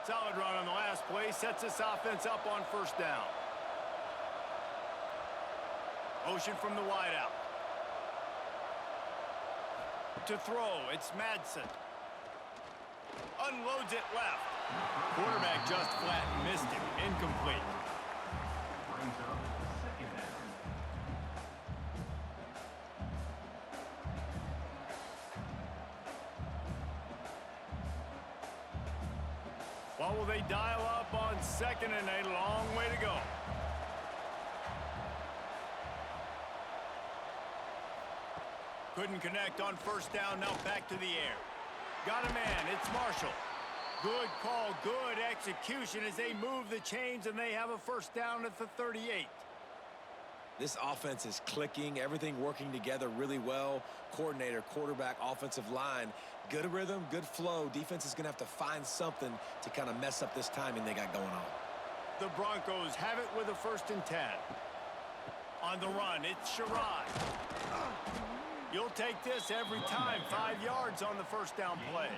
Solid run on the last play, sets this offense up on 1st down. Motion from the wideout. To throw, it's Madsen. Unloads it left. Quarterback just flat missed him. Incomplete. What will they dial up on second and a long way to go? Couldn't connect on first down, now back to the air. Got a man, it's Marshall. Good call, good execution as they move the chains and they have a first down at the 38. This offense is clicking, everything working together really well. Coordinator, quarterback, offensive line, good rhythm, good flow. Defense is going to have to find something to kind of mess up this timing they got going on. The Broncos have it with a 1st and 10. On the run, it's Sherrod. You'll take this every time. 5 yards on the first down play.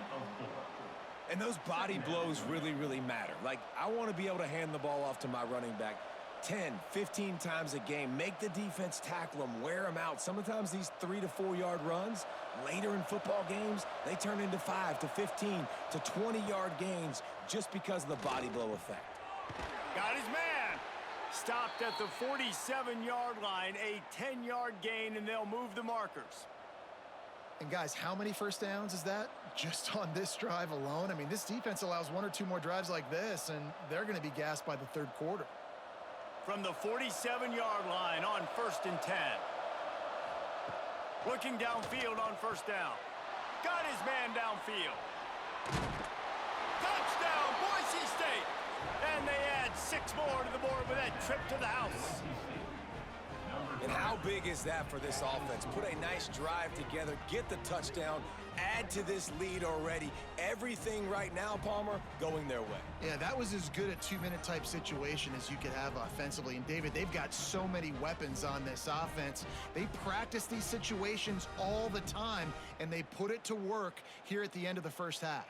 And those body blows really, really matter. Like, I want to be able to hand the ball off to my running back 10, 15 times a game. Make the defense tackle them, wear them out. Sometimes these 3 to 4 yard runs, later in football games, they turn into 5 to 15 to 20-yard gains just because of the body blow effect. Got his man. Stopped at the 47-yard line, a 10-yard gain, and they'll move the markers. And guys, how many first downs is that just on this drive alone? I mean, this defense allows 1 or 2 more drives like this, and they're going to be gassed by the 3rd quarter. From the 47-yard line on 1st and 10. Looking downfield on first down. Got his man downfield. Touchdown, Boise State! And they add 6 more to the board with that trip to the house. And how big is that for this offense? Put a nice drive together, get the touchdown, add to this lead already. Everything right now, Palmer, going their way. Yeah, that was as good a 2-minute type situation as you could have offensively. And David, they've got so many weapons on this offense. They practice these situations all the time, and they put it to work here at the end of the first half.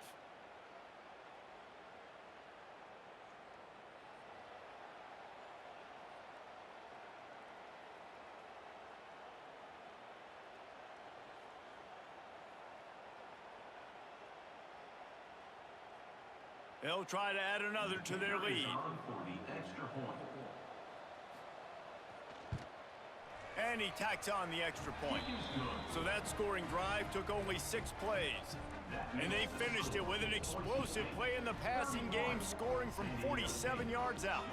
They'll try to add another to their lead. And he tacks on the extra point. So that scoring drive took only 6 plays. And they finished it with an explosive play in the passing game, scoring from 47 yards out.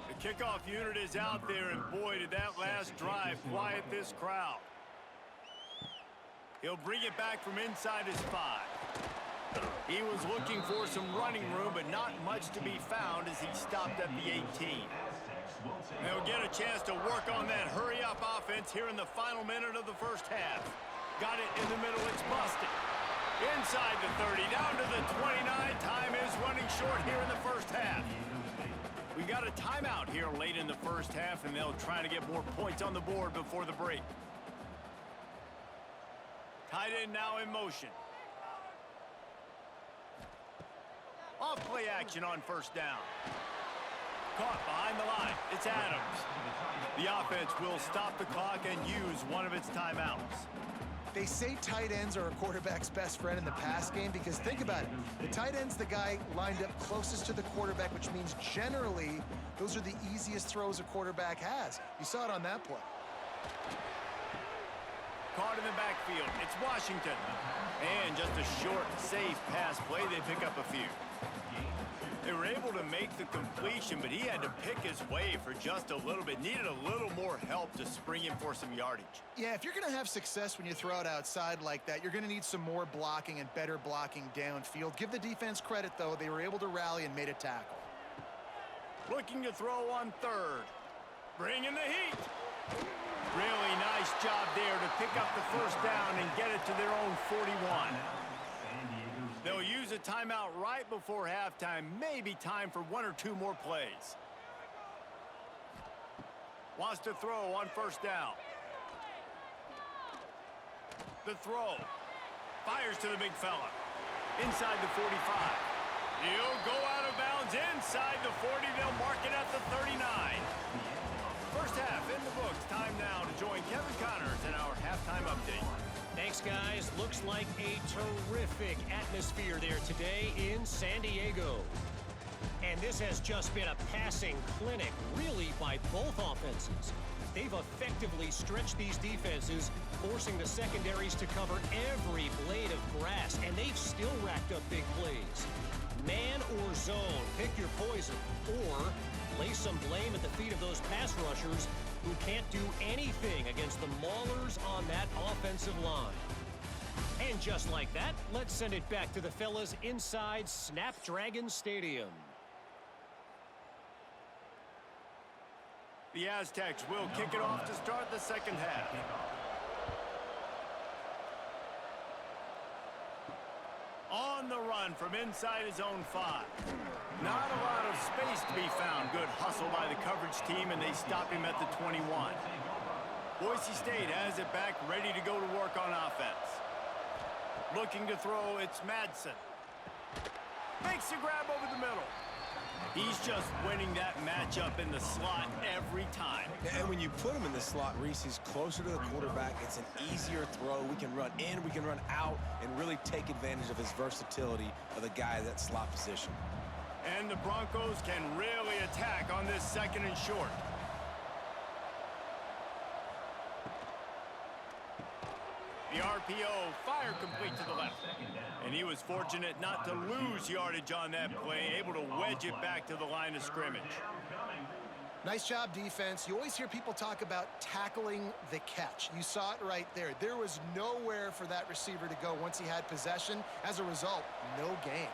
The kickoff unit is out there, and boy, did that last drive quiet this crowd. He'll bring it back from inside his 5. He was looking for some running room, but not much to be found as he stopped at the 18. They'll get a chance to work on that hurry-up offense here in the final minute of the first half. Got it in the middle, it's busted. Inside the 30, down to the 29. Time is running short here in the first half. We got a timeout here late in the first half, and they'll try to get more points on the board before the break. Tight end now in motion. Off play action on first down. Caught behind the line. It's Adams. The offense will stop the clock and use one of its timeouts. They say tight ends are a quarterback's best friend in the pass game because think about it. The tight end's the guy lined up closest to the quarterback, which means generally those are the easiest throws a quarterback has. You saw it on that play. Caught in the backfield. It's Washington. And just a short, safe pass play. They pick up a few. They were able to make the completion, but he had to pick his way for just a little bit. Needed a little more help to spring him for some yardage. Yeah, if you're going to have success when you throw it outside like that, you're going to need some more blocking and better blocking downfield. Give the defense credit, though. They were able to rally and made a tackle. Looking to throw on third. Bringing the heat. Really nice job there to pick up the first down and get it to their own 41. They'll use a timeout right before halftime. Maybe time for 1 or 2 more plays. Wants to throw on first down. The throw. Fires to the big fella. Inside the 45. He'll go out of bounds inside the 40. They'll mark it at the 39. First half in the books. Time now to join Kevin Connors in our halftime update. Thanks, guys. Looks like a terrific atmosphere there today in San Diego. And this has just been a passing clinic, really, by both offenses. They've effectively stretched these defenses, forcing the secondaries to cover every blade of grass, and they've still racked up big plays. Man or zone, pick your poison. Or lay some blame at the feet of those pass rushers who can't do anything against the maulers on that offensive line. And just like that, let's send it back to the fellas inside Snapdragon Stadium. The Aztecs will kick it off to start the second half. On the run from inside his own 5. Not a lot of space to be found. Good hustle by the coverage team, and they stop him at the 21. Boise State has it back, ready to go to work on offense. Looking to throw, it's Madsen. Makes a grab over the middle. He's just winning that matchup in the slot every time. And when you put him in the slot, Reese, he's closer to the quarterback. It's an easier throw. We can run in, we can run out, and really take advantage of his versatility of the guy at that slot position. And the Broncos can really attack on this second and short. The RPO, fire complete to the left. And he was fortunate not to lose yardage on that play, able to wedge it back to the line of scrimmage. Nice job, defense. You always hear people talk about tackling the catch. You saw it right there. There was nowhere for that receiver to go once he had possession. As a result, no gain.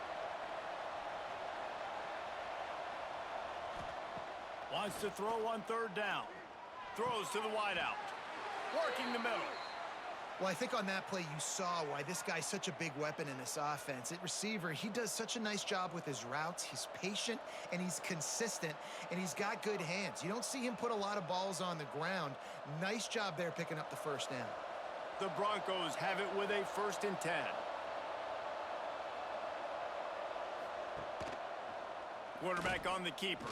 Wants to throw on third down. Throws to the wideout. Working the middle. Well, I think on that play you saw why this guy's such a big weapon in this offense. At receiver, he does such a nice job with his routes. He's patient, and he's consistent, and he's got good hands. You don't see him put a lot of balls on the ground. Nice job there picking up the first down. The Broncos have it with a 1st and 10. Quarterback on the keeper.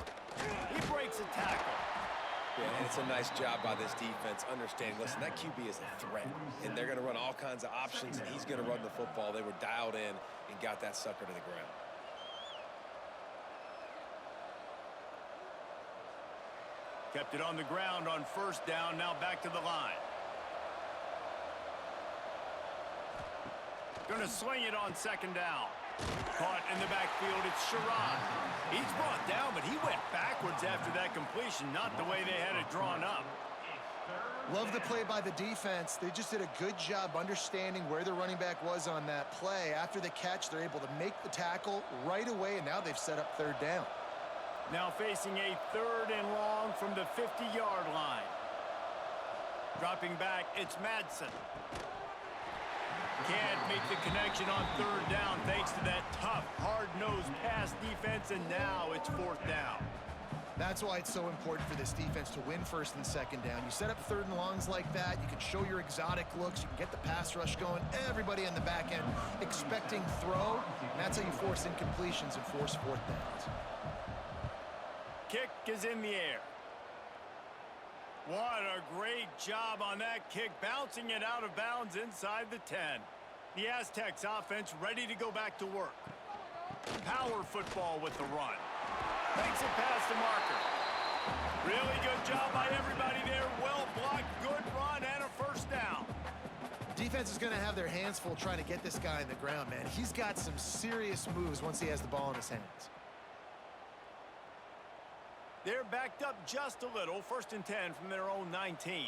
He breaks a tackle. Yeah, and it's a nice job by this defense understanding, listen, that QB is a threat, and they're going to run all kinds of options, and he's going to run the football. They were dialed in and got that sucker to the ground. Kept it on the ground on 1st down, now back to the line. Going to sling it on 2nd down. Caught in the backfield, it's Sherrod. He's brought down, but he went backwards after that completion, not the way they had it drawn up. Love the play by the defense. They just did a good job understanding where the running back was on that play. After the catch, they're able to make the tackle right away, and now they've set up 3rd down. Now facing a 3rd and long from the 50-yard line. Dropping back, it's Madsen. Can't make the connection on 3rd down thanks to that tough, hard-nosed pass defense, and now it's 4th down. That's why it's so important for this defense to win 1st and 2nd down. You set up 3rd and longs like that, you can show your exotic looks, you can get the pass rush going, everybody in the back end expecting throw, and that's how you force incompletions and force 4th downs. Kick is in the air. What a great job on that kick, bouncing it out of bounds inside the 10. The Aztecs offense ready to go back to work. Power football with the run. Makes it past the marker. Really good job by everybody there. Well blocked, good run, and a 1st down. Defense is going to have their hands full trying to get this guy in the ground, man. He's got some serious moves once he has the ball in his hands. They're backed up just a little. 1st and 10 from their own 19.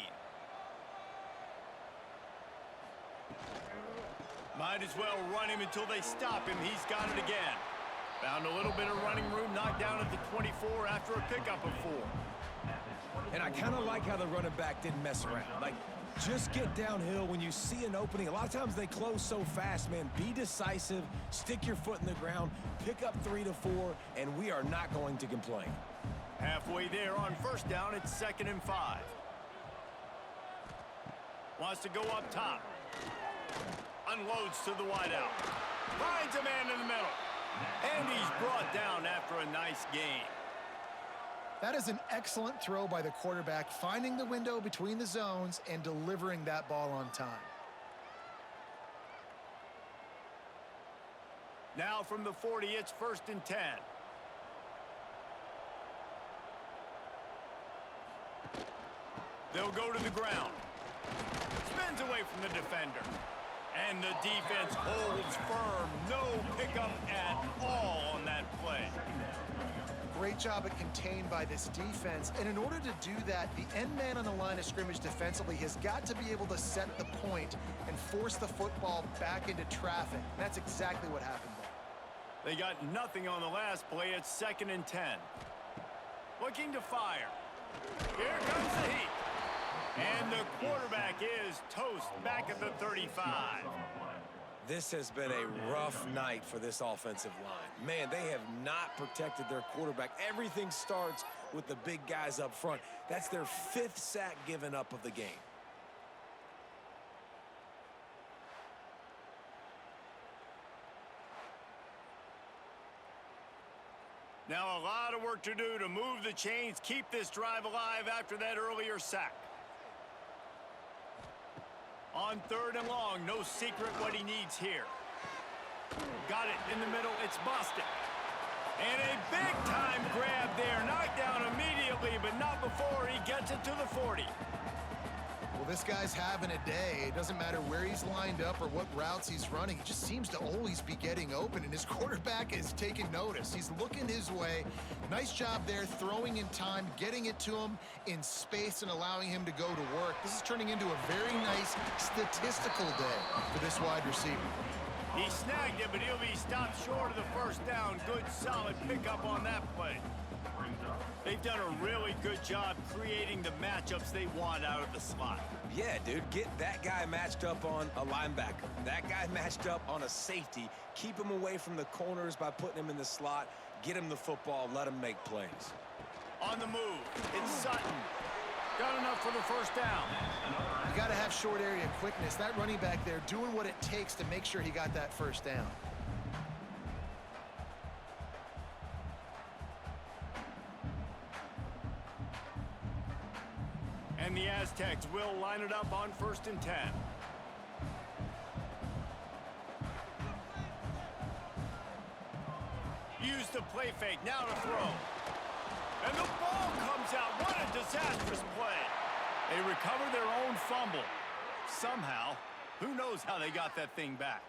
Might as well run him until they stop him. He's got it again. Found a little bit of running room, knocked down at the 24 after a pickup of 4. And I kind of like how the running back didn't mess around. Like, just get downhill when you see an opening. A lot of times they close so fast, man. Be decisive, stick your foot in the ground, pick up 3 to 4, and we are not going to complain. Halfway there on 1st down, it's 2nd and 5. Wants to go up top. Unloads to the wideout. Finds a man in the middle. And he's brought down after a nice gain. That is an excellent throw by the quarterback, finding the window between the zones and delivering that ball on time. Now from the 40, it's 1st and 10. They'll go to the ground. Spins away from the defender. And the defense holds firm. No pickup at all on that play. Great job at contained by this defense. And in order to do that, the end man on the line of scrimmage defensively has got to be able to set the point and force the football back into traffic. That's exactly what happened there. They got nothing on the last play. It's 2nd and 10. Looking to fire. Here comes the heat. And the quarterback is toast back at the 35. This has been a rough night for this offensive line. Man, they have not protected their quarterback. Everything starts with the big guys up front. That's their 5th sack given up of the game. Now a lot of work to do to move the chains, keep this drive alive after that earlier sack. On 3rd and long, no secret what he needs here. Got it in the middle, it's busted. And a big-time grab there, knocked down immediately, but not before he gets it to the 40. Well, this guy's having a day. It doesn't matter where he's lined up or what routes he's running. He just seems to always be getting open, and his quarterback is taking notice. He's looking his way. Nice job there, throwing in time, getting it to him in space and allowing him to go to work. This is turning into a very nice statistical day for this wide receiver. He snagged it, but he'll be stopped short of the 1st down. Good, solid pickup on that play. They've done a really good job creating the matchups they want out of the slot. Yeah, dude, get that guy matched up on a linebacker. That guy matched up on a safety. Keep him away from the corners by putting him in the slot. Get him the football. Let him make plays. On the move, it's Sutton. Got enough for the 1st down. You got to have short area quickness. That running back there doing what it takes to make sure he got that 1st down. And the Aztecs will line it up on 1st and 10. Use the play fake, now to throw. And the ball comes out. What a disastrous play. They recover their own fumble. Somehow, who knows how they got that thing back.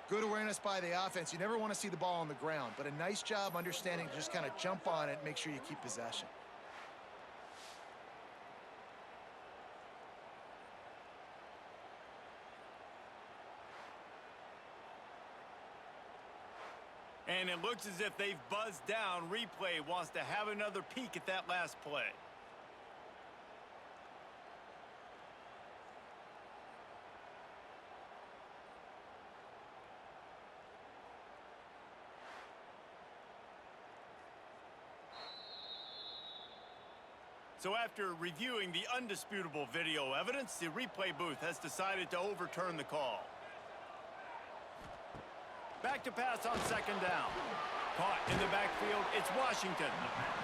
Good awareness by the offense. You never want to see the ball on the ground, but a nice job understanding to just kind of jump on it and make sure you keep possession. And it looks as if they've buzzed down. Replay wants to have another peek at that last play. So after reviewing the undisputable video evidence, the replay booth has decided to overturn the call. Back to pass on 2nd down. Caught in the backfield, it's Washington.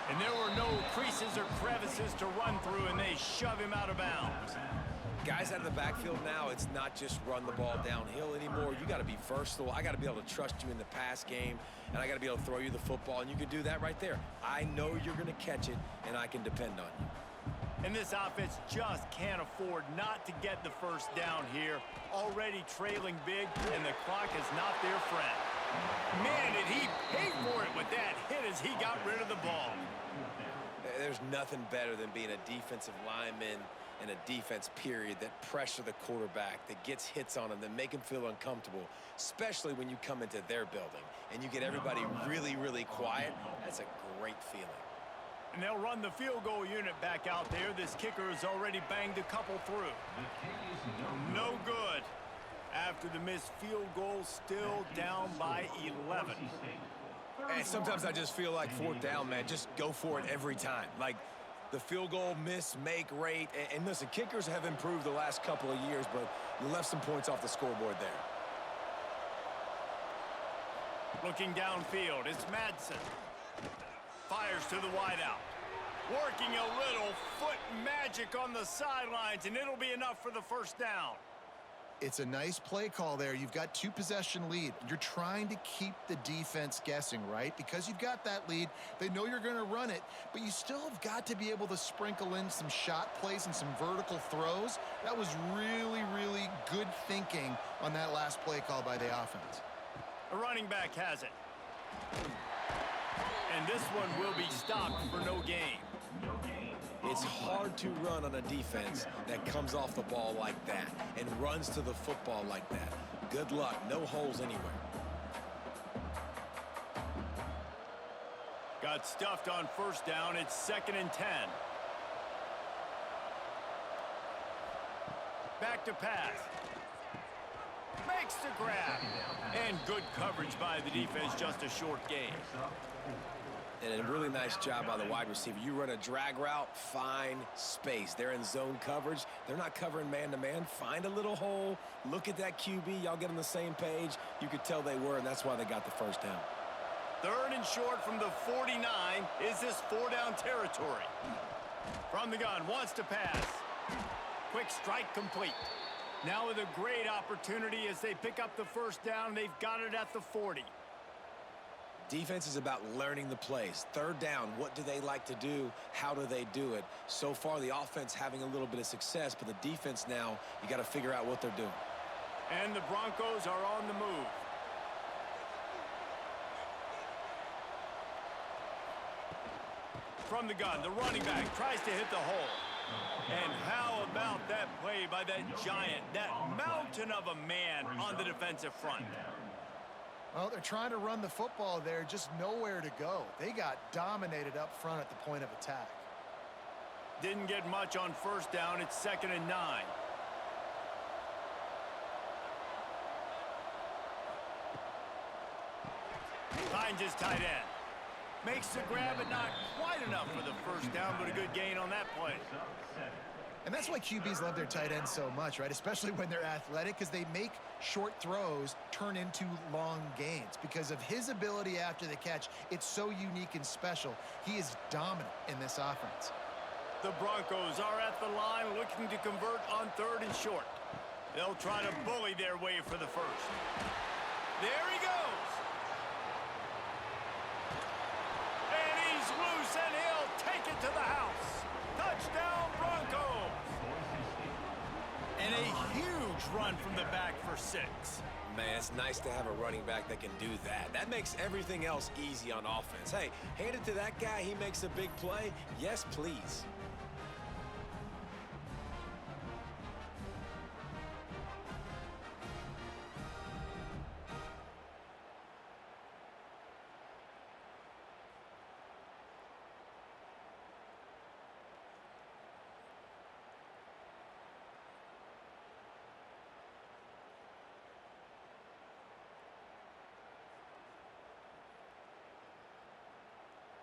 And there were no creases or crevices to run through, and they shove him out of bounds. Guys out of the backfield now, it's not just run the ball downhill anymore. You got to be versatile. I got to be able to trust you in the pass game, and I got to be able to throw you the football, and you can do that right there. I know you're going to catch it, and I can depend on you. And this offense just can't afford not to get the 1st down here. Already trailing big, and the clock is not their friend. Man, did he pay for it with that hit as he got rid of the ball. There's nothing better than being a defensive lineman and a defense period that pressure the quarterback, that gets hits on him, that make him feel uncomfortable, especially when you come into their building and you get everybody really, really quiet. That's a great feeling. And they'll run the field goal unit back out there. This kicker has already banged a couple through. No good. After the missed field goal, still down by 11. And sometimes I just feel like 4th down, man. Just go for it every time. Like the field goal miss, make rate. And listen, kickers have improved the last couple of years, but you left some points off the scoreboard there. Looking downfield, it's Madsen. Fires to the wideout. Working a little foot magic on the sidelines, and it'll be enough for the 1st down. It's a nice play call there. You've got 2-possession lead. You're trying to keep the defense guessing, right? Because you've got that lead, they know you're going to run it, but you still have got to be able to sprinkle in some shot plays and some vertical throws. That was really, really good thinking on that last play call by the offense. The running back has it. And this one will be stopped for no gain. It's hard to run on a defense that comes off the ball like that and runs to the football like that. Good luck. No holes anywhere. Got stuffed on first down. It's 2nd and 10. Back to pass. Makes the grab. And good coverage by the defense. Just a short gain. And a really nice job by the wide receiver. You run a drag route, find space. They're in zone coverage. They're not covering man-to-man. Find a little hole. Look at that QB. Y'all get on the same page. You could tell they were, and that's why they got the first down. 3rd and short from the 49. Is this 4-down territory? From the gun, wants to pass. Quick strike complete. Now with a great opportunity as they pick up the first down. They've got it at the 40. Defense is about learning the plays. 3rd down, what do they like to do? How do they do it? So far, the offense having a little bit of success, but the defense now, you got to figure out what they're doing. And the Broncos are on the move. From the gun, the running back tries to hit the hole. And how about that play by that giant, that mountain of a man on the defensive front? Well, they're trying to run the football there, just nowhere to go. They got dominated up front at the point of attack. Didn't get much on first down. It's 2nd and 9. Finds his tight end. Makes the grab, but not quite enough for the first down, but a good gain on that play. And that's why QBs love their tight ends so much, right? Especially when they're athletic, because they make short throws turn into long gains. Because of his ability after the catch, it's so unique and special. He is dominant in this offense. The Broncos are at the line looking to convert on 3rd and short. They'll try to bully their way for the first. There he goes. And he's loose, and he'll take it to the house. Touchdown, Broncos. And a huge run from the back for 6. Man, it's nice to have a running back that can do that. That makes everything else easy on offense. Hey, hand it to that guy. He makes a big play. Yes, please.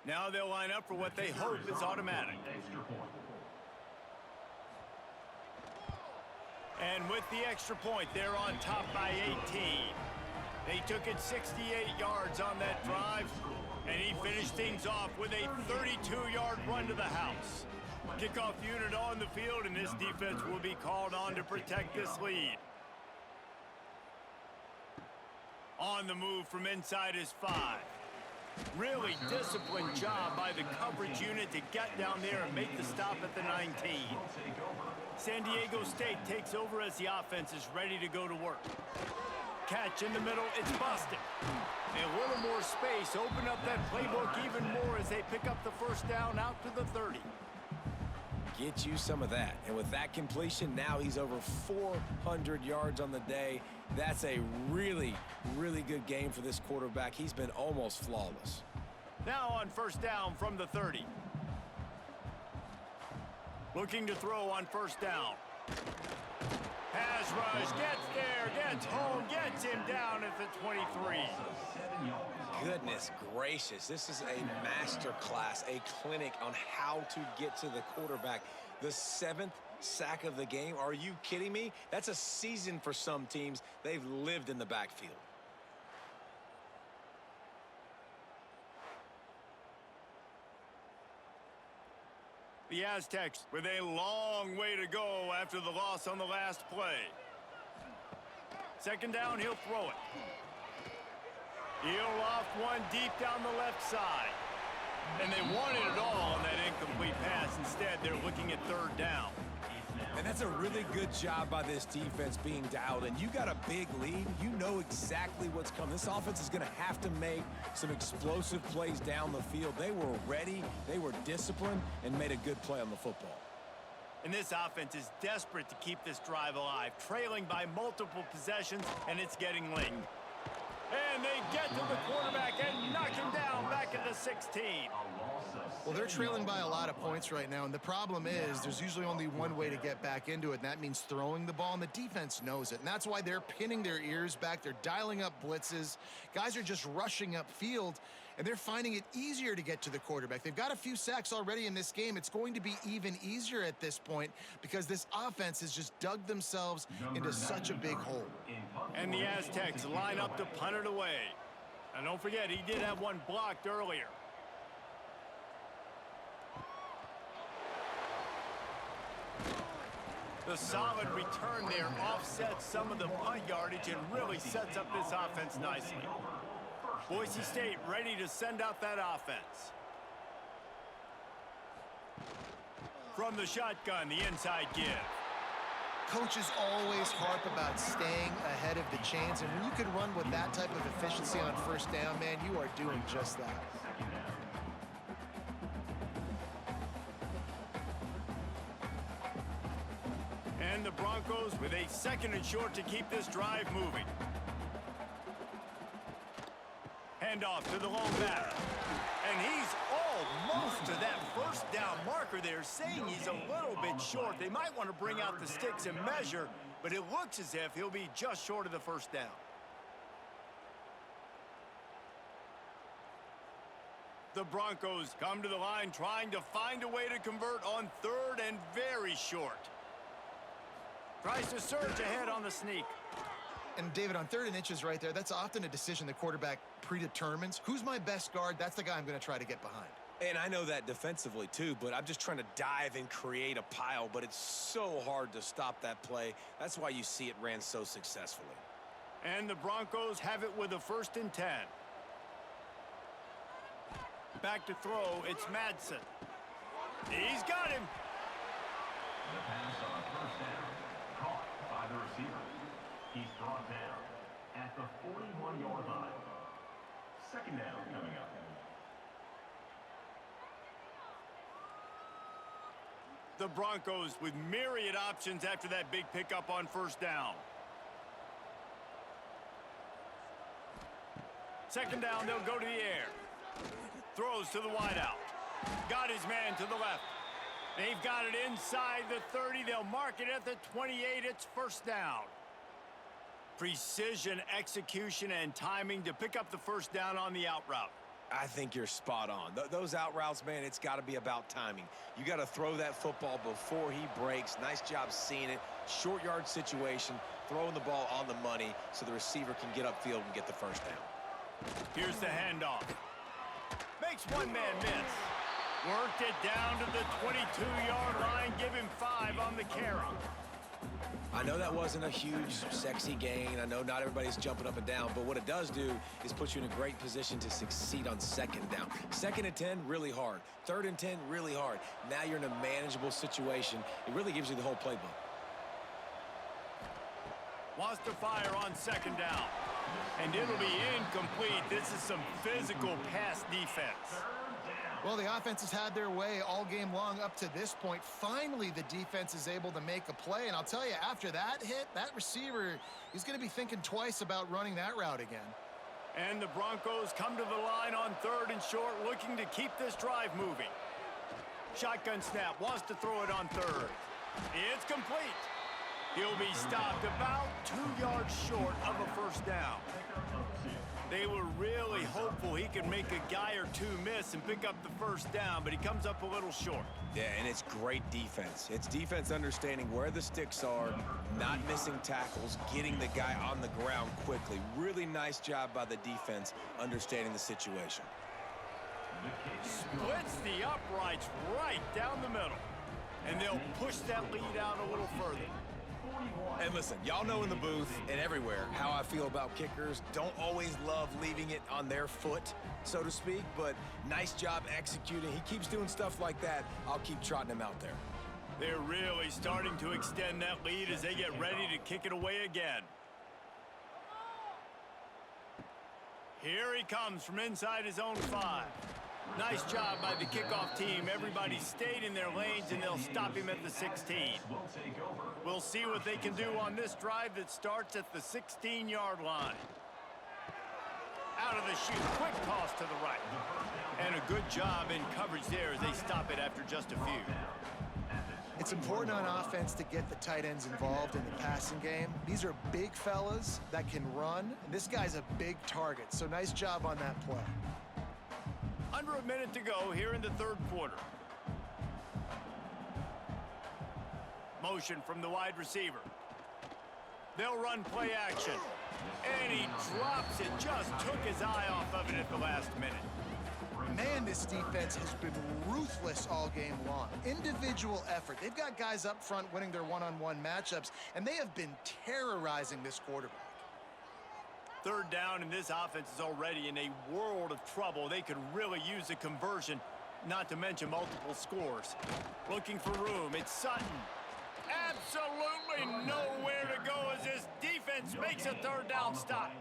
Now they'll line up for what they hope is automatic. And with the extra point, they're on top by 18. They took it 68 yards on that drive, and he finished things off with a 32-yard run to the house. Kickoff unit on the field, and this defense will be called on to protect this lead. On the move from inside his 5. Really disciplined job by the coverage unit to get down there and make the stop at the 19. San Diego State takes over as the offense is ready to go to work. Catch in the middle, it's busted. And a little more space, open up that playbook even more as they pick up the first down out to the 30. Get you some of that. And with that completion, now he's over 400 yards on the day. That's a really, really good game for this quarterback. He's been almost flawless. Now on first down from the 30. Looking to throw on first down. Pass rush, gets there, gets home, gets him down at the 23. Goodness gracious, this is a master class, a clinic on how to get to the quarterback. The 7th sack of the game. Are you kidding me? That's a season for some teams. They've lived in the backfield. The Aztecs with a long way to go after the loss on the last play. Second down, he'll throw it. He'll off one deep down the left side. And they wanted it all on that incomplete pass. Instead, they're looking at third down. And that's a really good job by this defense being dialed in. You got a big lead. You know exactly what's coming. This offense is going to have to make some explosive plays down the field. They were ready, they were disciplined, and made a good play on the football. And this offense is desperate to keep this drive alive, trailing by multiple possessions, and it's getting late. And they get to the quarterback and knock him down back at the 16. Well, they're trailing by a lot of points right now, and the problem is there's usually only one way to get back into it, and that means throwing the ball, and the defense knows it. And that's why they're pinning their ears back. They're dialing up blitzes. Guys are just rushing upfield, and they're finding it easier to get to the quarterback. They've got a few sacks already in this game. It's going to be even easier at this point because this offense has just dug themselves into such a big hole. And the Aztecs line up to punt it away. And don't forget, he did have one blocked earlier. The solid return there offsets some of the punt yardage and really sets up this offense nicely. Boise State ready to send out that offense. From the shotgun, the inside give. Coaches always harp about staying ahead of the chains, and when you can run with that type of efficiency on first down, man, you are doing just that. And the Broncos with a second and short to keep this drive moving. Handoff to the lone batter. And he's almost to that first down marker there, saying he's a little bit short. They might want to bring out the sticks and measure, but it looks as if he'll be just short of the first down. The Broncos come to the line trying to find a way to convert on third and very short. Tries to surge ahead on the sneak. And David, on third and inches right there, that's often a decision the quarterback predetermines. Who's my best guard? That's the guy I'm going to try to get behind. And I know that defensively too, but I'm just trying to dive and create a pile, but it's so hard to stop that play. That's why you see it ran so successfully. And the Broncos have it with a 1st and 10. Back to throw, it's Madsen. He's got him. The pass on first down, caught by the receiver. He's brought down at the 41-yard line. Second down coming up. The Broncos with myriad options after that big pickup on first down. Second down, they'll go to the air. Throws to the wideout. Got his man to the left. They've got it inside the 30. They'll mark it at the 28. It's first down. Precision, execution, and timing to pick up the first down on the out route. I think you're spot on. Those out routes, man, it's got to be about timing. You got to throw that football before he breaks. Nice job seeing it. Short yard situation, throwing the ball on the money so the receiver can get upfield and get the first down. Here's the handoff. Makes one man miss. Worked it down to the 22-yard line. Give him 5 on the carry. I know that wasn't a huge, sexy gain. I know not everybody's jumping up and down, but what it does do is put you in a great position to succeed on second down. 2nd and 10, really hard. 3rd and 10, really hard. Now you're in a manageable situation. It really gives you the whole playbook. Wants to fire on 2nd down. And it'll be incomplete. This is some physical pass defense. Well, the offense has had their way all game long up to this point. Finally, the defense is able to make a play. And I'll tell you, after that hit, that receiver is going to be thinking twice about running that route again. And the Broncos come to the line on 3rd and short, looking to keep this drive moving. Shotgun snap, wants to throw it on 3rd. It's complete. He'll be stopped about 2 yards short of a first down. They were really hopeful he could make a guy or two miss and pick up the first down, but he comes up a little short. Yeah, and it's great defense. It's defense understanding where the sticks are, not missing tackles, getting the guy on the ground quickly. Really nice job by the defense understanding the situation. Splits the uprights right down the middle. And they'll push that lead out a little further. And listen, y'all know in the booth and everywhere how I feel about kickers. Don't always love leaving it on their foot, so to speak, but nice job executing. He keeps doing stuff like that. I'll keep trotting him out there. They're really starting to extend that lead as they get ready to kick it away again. Here he comes from inside his own 5. Nice job by the kickoff team. Everybody stayed in their lanes, and they'll stop him at the 16. We'll see what they can do on this drive that starts at the 16-yard line. Out of the chute, quick toss to the right. And a good job in coverage there as they stop it after just a few. It's important on offense to get the tight ends involved in the passing game. These are big fellas that can run, and this guy's a big target, so nice job on that play. Under a minute to go here in the third quarter. Motion from the wide receiver. They'll run play action. And he drops it. Just took his eye off of it at the last minute. Man, this defense has been ruthless all game long. Individual effort. They've got guys up front winning their one-on-one matchups, and they have been terrorizing this quarterback. Third down, and this offense is already in a world of trouble. They could really use a conversion, not to mention multiple scores. Looking for room. It's Sutton. Absolutely nowhere to go as this defense makes a third down stop.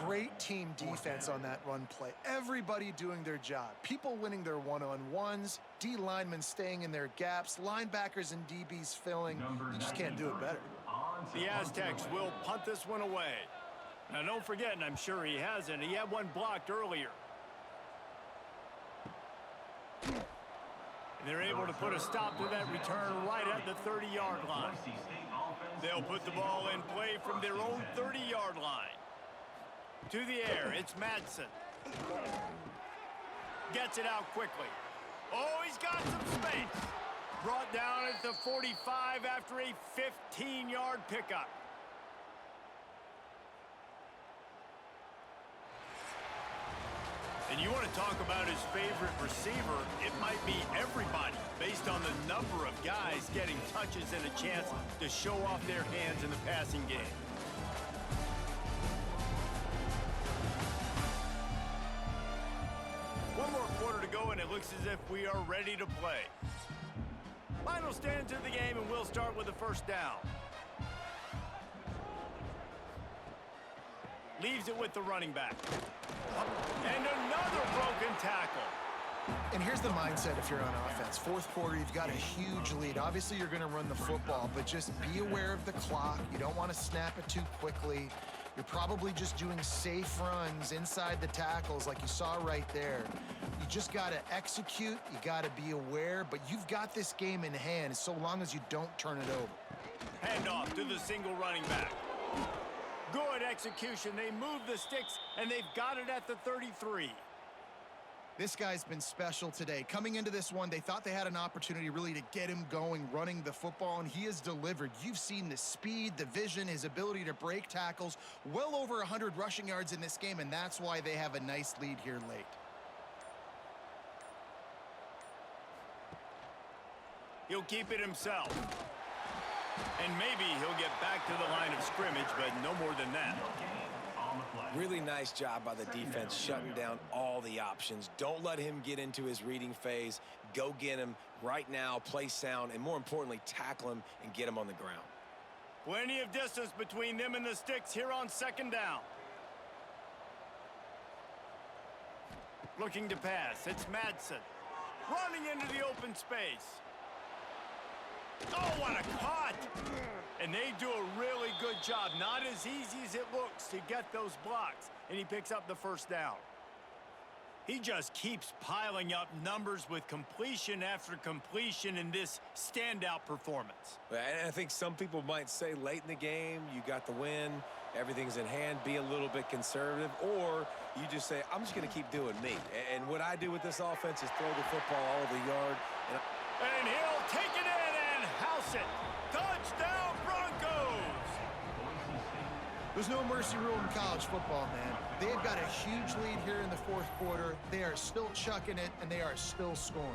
Great team defense on that run play. Everybody doing their job. People winning their one-on-ones, D linemen staying in their gaps, linebackers and DBs filling. You just can't do it better. The Aztecs will punt this one away. Now, don't forget, and I'm sure he hasn't, he had one blocked earlier. And they're able to put a stop to that return right at the 30-yard line. They'll put the ball in play from their own 30-yard line. To the air, it's Madsen. Gets it out quickly. Oh, he's got some space. Brought down at the 45 after a 15-yard pickup. And you want to talk about his favorite receiver, it might be everybody based on the number of guys getting touches and a chance to show off their hands in the passing game. One more quarter to go, and it looks as if we are ready to play. Final stands of the game, and we'll start with the first down. Leaves it with the running back. And another broken tackle. And here's the mindset if you're on offense. Fourth quarter, you've got a huge lead. Obviously, you're going to run the football, but just be aware of the clock. You don't want to snap it too quickly. You're probably just doing safe runs inside the tackles like you saw right there. You just got to execute. You got to be aware, but you've got this game in hand so long as you don't turn it over. Handoff to the single running back. Good execution. They move the sticks, and they've got it at the 33. This guy's been special today. Coming into this one, they thought they had an opportunity really to get him going, running the football, and he has delivered. You've seen the speed, the vision, his ability to break tackles. Well over 100 rushing yards in this game, and that's why they have a nice lead here late. He'll keep it himself. And maybe he'll get back to the line of scrimmage, but no more than that. Really nice job by the defense shutting down all the options. Don't let him get into his reading phase. Go get him right now, play sound, and more importantly, tackle him and get him on the ground. Plenty of distance between them and the sticks here on second down. Looking to pass. It's Madsen. Running into the open space. Oh, what a cut! And they do a really good job. Not as easy as it looks to get those blocks. And he picks up the first down. He just keeps piling up numbers with completion after completion in this standout performance. And I think some people might say late in the game, you got the win, everything's in hand, be a little bit conservative, or you just say, I'm just going to keep doing me. And what I do with this offense is throw the football all over the yard. And he'll take it in and house it. Touchdown, Broncos! There's no mercy rule in college football, man. They've got a huge lead here in the fourth quarter. They are still chucking it, and they are still scoring.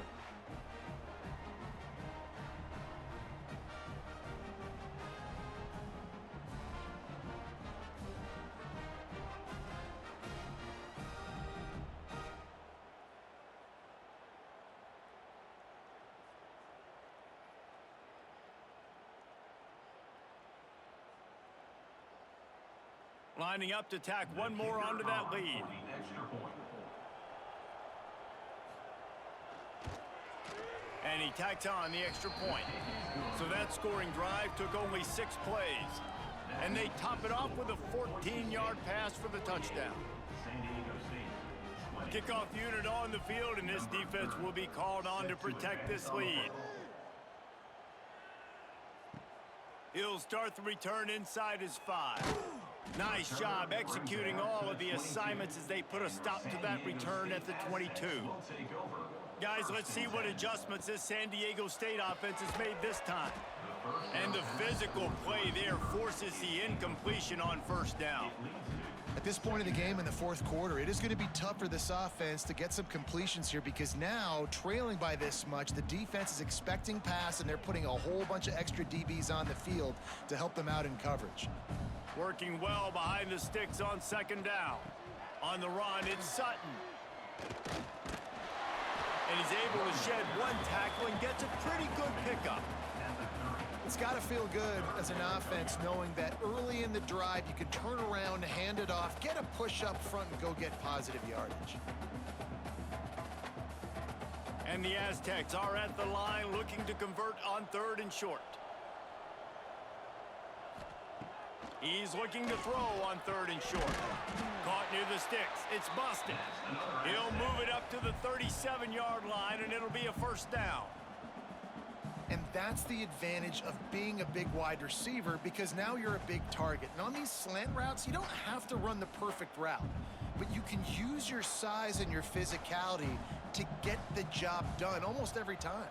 Lining up to tack one more onto that lead. And he tacks on the extra point. So that scoring drive took only 6 plays. And they top it off with a 14-yard pass for the touchdown. Kickoff unit on the field, and this defense will be called on to protect this lead. He'll start the return inside his 5. Nice job executing all of the assignments as they put a stop to that return at the 22. Guys, let's see what adjustments this San Diego State offense has made this time. And the physical play there forces the incompletion on first down. At this point in the game in the fourth quarter, it is going to be tough for this offense to get some completions here because now, trailing by this much, the defense is expecting pass, and they're putting a whole bunch of extra DBs on the field to help them out in coverage. Working well behind the sticks on second down. On the run, it's Sutton. And he's able to shed one tackle and gets a pretty good pickup. It's got to feel good as an offense knowing that early in the drive you can turn around, hand it off, get a push up front, and go get positive yardage. And the Aztecs are at the line looking to convert on 3rd and short. He's looking to throw on 3rd and short. Caught near the sticks. It's busted. He'll move it up to the 37-yard line, and it'll be a first down. And that's the advantage of being a big wide receiver, because now you're a big target. And on these slant routes, you don't have to run the perfect route, but you can use your size and your physicality to get the job done almost every time.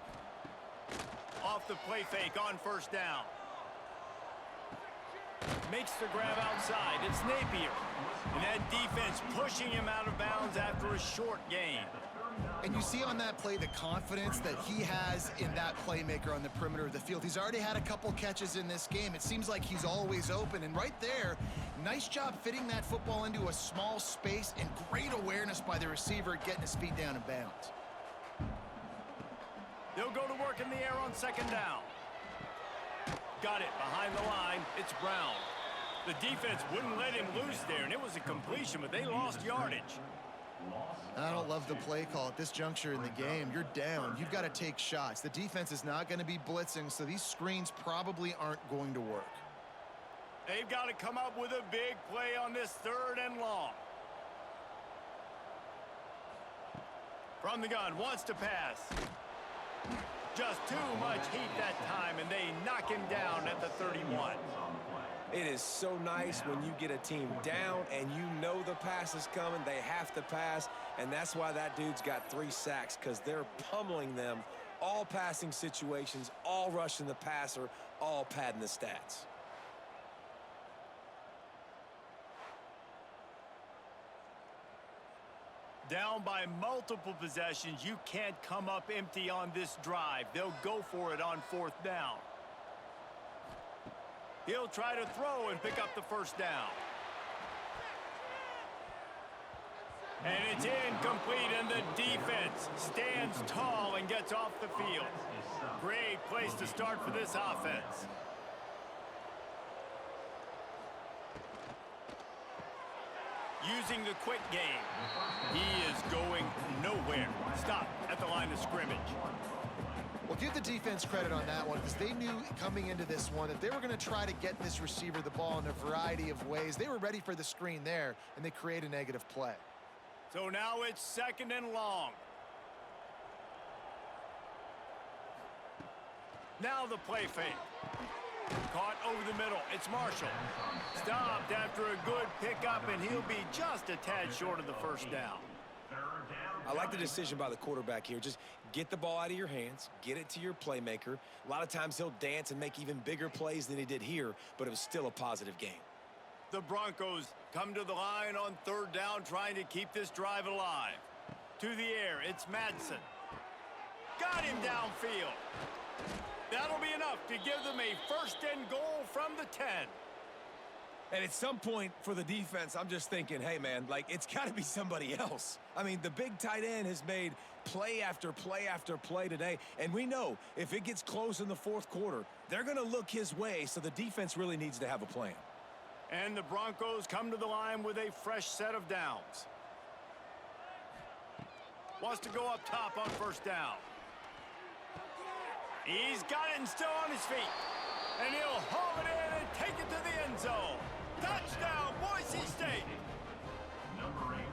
Off the play fake on first down. Makes the grab outside. It's Napier. And that defense pushing him out of bounds after a short gain. And you see on that play the confidence that he has in that playmaker on the perimeter of the field. He's already had a couple catches in this game. It seems like he's always open. And right there, nice job fitting that football into a small space, and great awareness by the receiver getting his feet down in bounds. They'll go to work in the air on second down. Got it behind the line. It's Brown. The defense wouldn't let him loose there, and it was a completion, but they lost yardage. I don't love the play call at this juncture in the game. You're down. You've got to take shots. The defense is not going to be blitzing, so these screens probably aren't going to work. They've got to come up with a big play on this 3rd and long. From the gun, wants to pass. Just too much heat that time, and they knock him down at the 31. It is so nice when you get a team down and you know the pass is coming. They have to pass, and that's why that dude's got 3 sacks, because they're pummeling them. All passing situations, all rushing the passer, all padding the stats. Down by multiple possessions, you can't come up empty on this drive. They'll go for it on 4th down. He'll try to throw and pick up the first down. And it's incomplete, and the defense stands tall and gets off the field. Great place to start for this offense. Using the quick game. He is going nowhere. Stop at the line of scrimmage. Well, give the defense credit on that one, because they knew coming into this one that they were going to try to get this receiver the ball in a variety of ways. They were ready for the screen there, and they create a negative play. So now it's 2nd and long. Now the play fake. Caught over the middle. It's Marshall. Stopped after a good pickup, and he'll be just a tad short of the first down. I like the decision by the quarterback here. Just get the ball out of your hands, get it to your playmaker. A lot of times he'll dance and make even bigger plays than he did here, but it was still a positive game. The Broncos come to the line on 3rd down, trying to keep this drive alive. To the air, it's Madsen. Got him downfield. That'll be enough to give them a 1st and goal from the 10. And at some point for the defense, I'm just thinking, hey, man, like, it's got to be somebody else. I mean, the big tight end has made play after play after play today, and we know if it gets close in the 4th quarter, they're going to look his way, so the defense really needs to have a plan. And the Broncos come to the line with a fresh set of downs. Wants to go up top on first down. He's got it and still on his feet. And he'll haul it in and take it to the end zone. Touchdown, Boise State.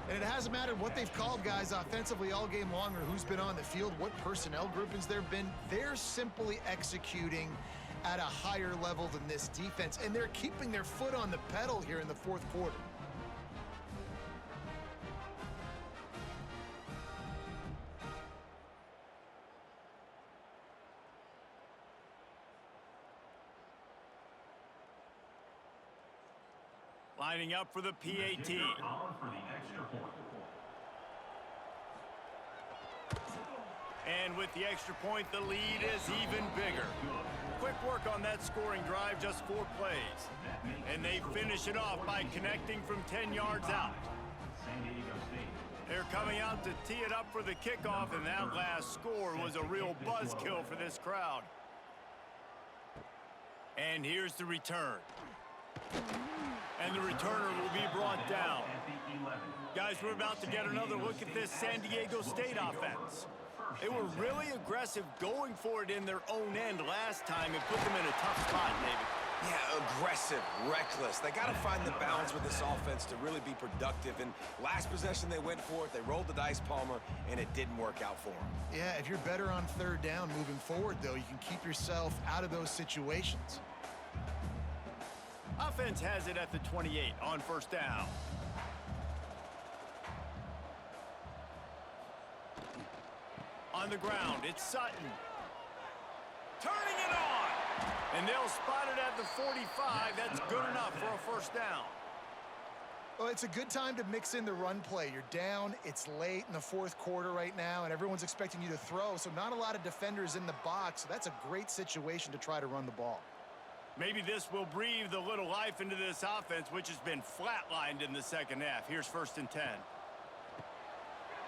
And it hasn't mattered what they've called guys offensively all game long or who's been on the field, what personnel groupings there have been. They're simply executing at a higher level than this defense, and they're keeping their foot on the pedal here in the fourth quarter. Lining up for the PAT. And with the extra point, the lead is even bigger. Quick work on that scoring drive, just 4 plays. And they finish it off by connecting from 10 yards out. They're coming out to tee it up for the kickoff, and that last score was a real buzzkill for this crowd. And here's the return. And the returner will be brought down. Guys, we're about to get another look at this San Diego State offense. They were really aggressive going for it in their own end last time and put them in a tough spot, David. Yeah, aggressive, reckless. They got to find the balance with this offense to really be productive. And last possession, they went for it. They rolled the dice, Palmer, and it didn't work out for them. Yeah, if you're better on third down moving forward, though, you can keep yourself out of those situations. Offense has it at the 28 on first down. On the ground, it's Sutton. Turning it on! And they'll spot it at the 45. That's good enough for a first down. Well, it's a good time to mix in the run play. You're down, it's late in the fourth quarter right now, and everyone's expecting you to throw, so not a lot of defenders in the box. So that's a great situation to try to run the ball. Maybe this will breathe a little life into this offense, which has been flatlined in the second half. Here's 1st and 10.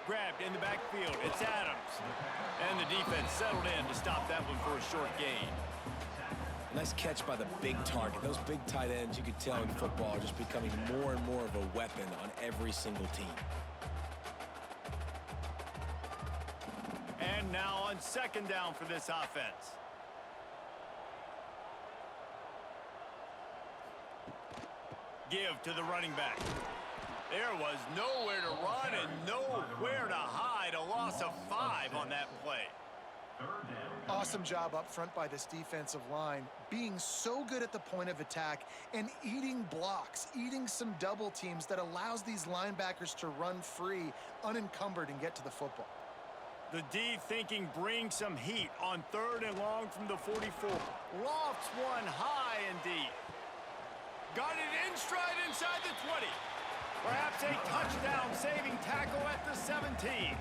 Grabbed in the backfield. It's Adams. And the defense settled in to stop that one for a short gain. Nice catch by the big target. Those big tight ends, you could tell in football, are just becoming more and more of a weapon on every single team. And now on 2nd down for this offense. Give to the running back. There was nowhere to run and nowhere to hide. A loss of 5 on that play. Awesome job up front by this defensive line, being so good at the point of attack and eating blocks, eating some double teams that allows these linebackers to run free, unencumbered, and get to the football. The D thinking bring some heat on 3rd and long from the 44. Lofts one high and deep. Got it in stride inside the 20. Perhaps a touchdown-saving tackle at the 17.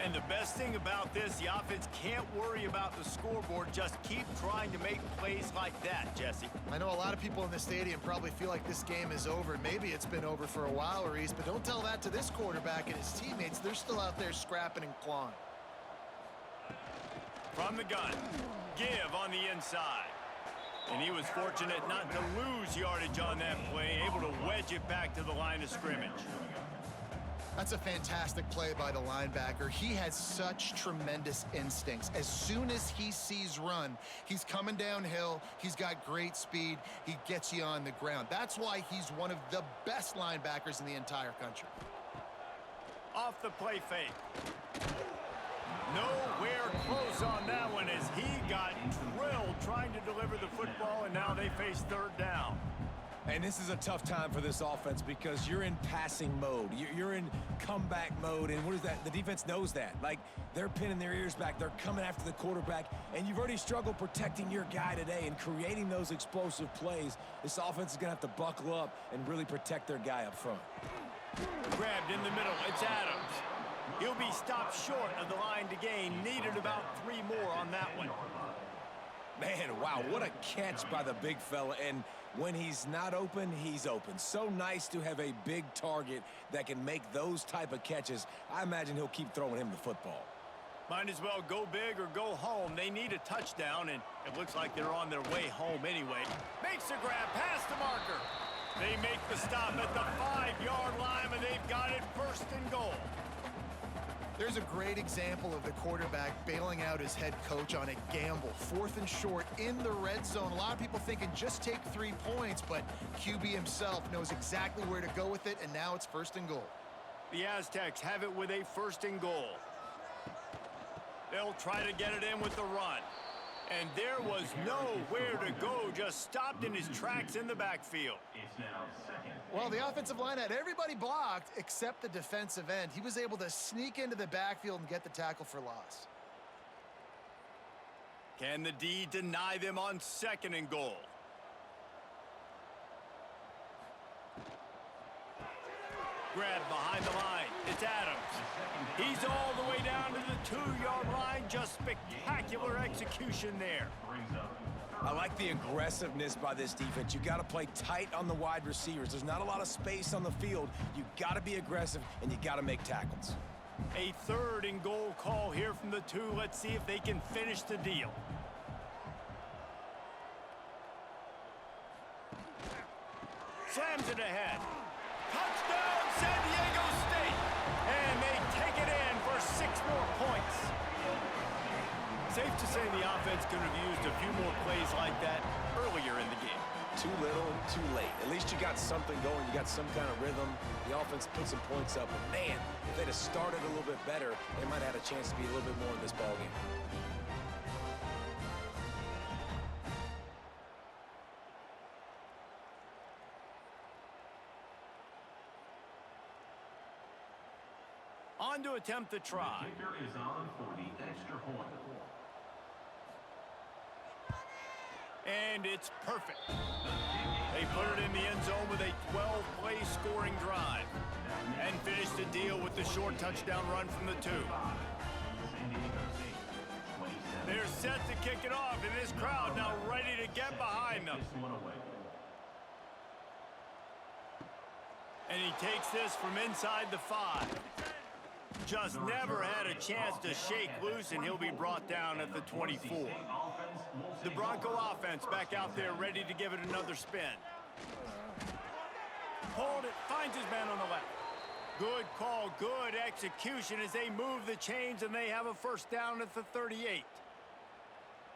And the best thing about this, the offense can't worry about the scoreboard. Just keep trying to make plays like that, Jesse. I know a lot of people in the stadium probably feel like this game is over. Maybe it's been over for a while, Reese, but don't tell that to this quarterback and his teammates. They're still out there scrapping and clawing. From the gun, give on the inside. And he was fortunate not to lose yardage on that play, able to wedge it back to the line of scrimmage. That's a fantastic play by the linebacker. He has such tremendous instincts. As soon as he sees run, he's coming downhill. He's got great speed. He gets you on the ground. That's why he's one of the best linebackers in the entire country. Off the play fake. Nowhere close on that one as he got drilled trying to deliver the football, and now they face 3rd down. And this is a tough time for this offense because you're in passing mode. You're in comeback mode, and what is that? The defense knows that. Like, they're pinning their ears back. They're coming after the quarterback, and you've already struggled protecting your guy today and creating those explosive plays. This offense is going to have to buckle up and really protect their guy up front. Grabbed in the middle. It's Adams. He'll be stopped short of the line to gain. Needed about 3 more on that one. Man, wow, what a catch by the big fella. And when he's not open, he's open. So nice to have a big target that can make those type of catches. I imagine he'll keep throwing him the football. Might as well go big or go home. They need a touchdown, and it looks like they're on their way home anyway. Makes a grab past the marker. They make the stop at the 5-yard line, and they've got it first and goal. There's a great example of the quarterback bailing out his head coach on a gamble. 4th and short in the red zone. A lot of people thinking just take 3 points, but QB himself knows exactly where to go with it, and now it's 1st and goal. The Aztecs have it with a 1st and goal. They'll try to get it in with the run. And there was nowhere to go, just stopped in his tracks in the backfield. It's now 2nd. Well, the offensive line had everybody blocked except the defensive end. He was able to sneak into the backfield and get the tackle for loss. Can the D deny them on 2nd and goal? Grab behind the line. It's Adams. He's all the way down to the 2-yard line. Just spectacular execution there. I like the aggressiveness by this defense. You got to play tight on the wide receivers. There's not a lot of space on the field. You got to be aggressive, and you got to make tackles. A 3rd and goal call here from the 2. Let's see if they can finish the deal. Slams it ahead. Touchdown, San Diego State! And they take it in for 6 more points. Safe to say the offense could have used a few more plays like that earlier in the game. Too little, too late. At least you got something going. You got some kind of rhythm. The offense put some points up. But, man, if they'd have started a little bit better, they might have had a chance to be a little bit more in this ballgame. On to attempt the try. The kicker is on for the extra point. And it's perfect. They put it in the end zone with a 12-play scoring drive. And finish the deal with the short touchdown run from the 2. They're set to kick it off, and this crowd now ready to get behind them. And he takes this from inside the 5. Just never had a chance to shake loose, and he'll be brought down at the 24. The Bronco offense back out there ready to give it another spin. Hold it, finds his man on the left. Good call, good execution as they move the chains, and they have a 1st down at the 38.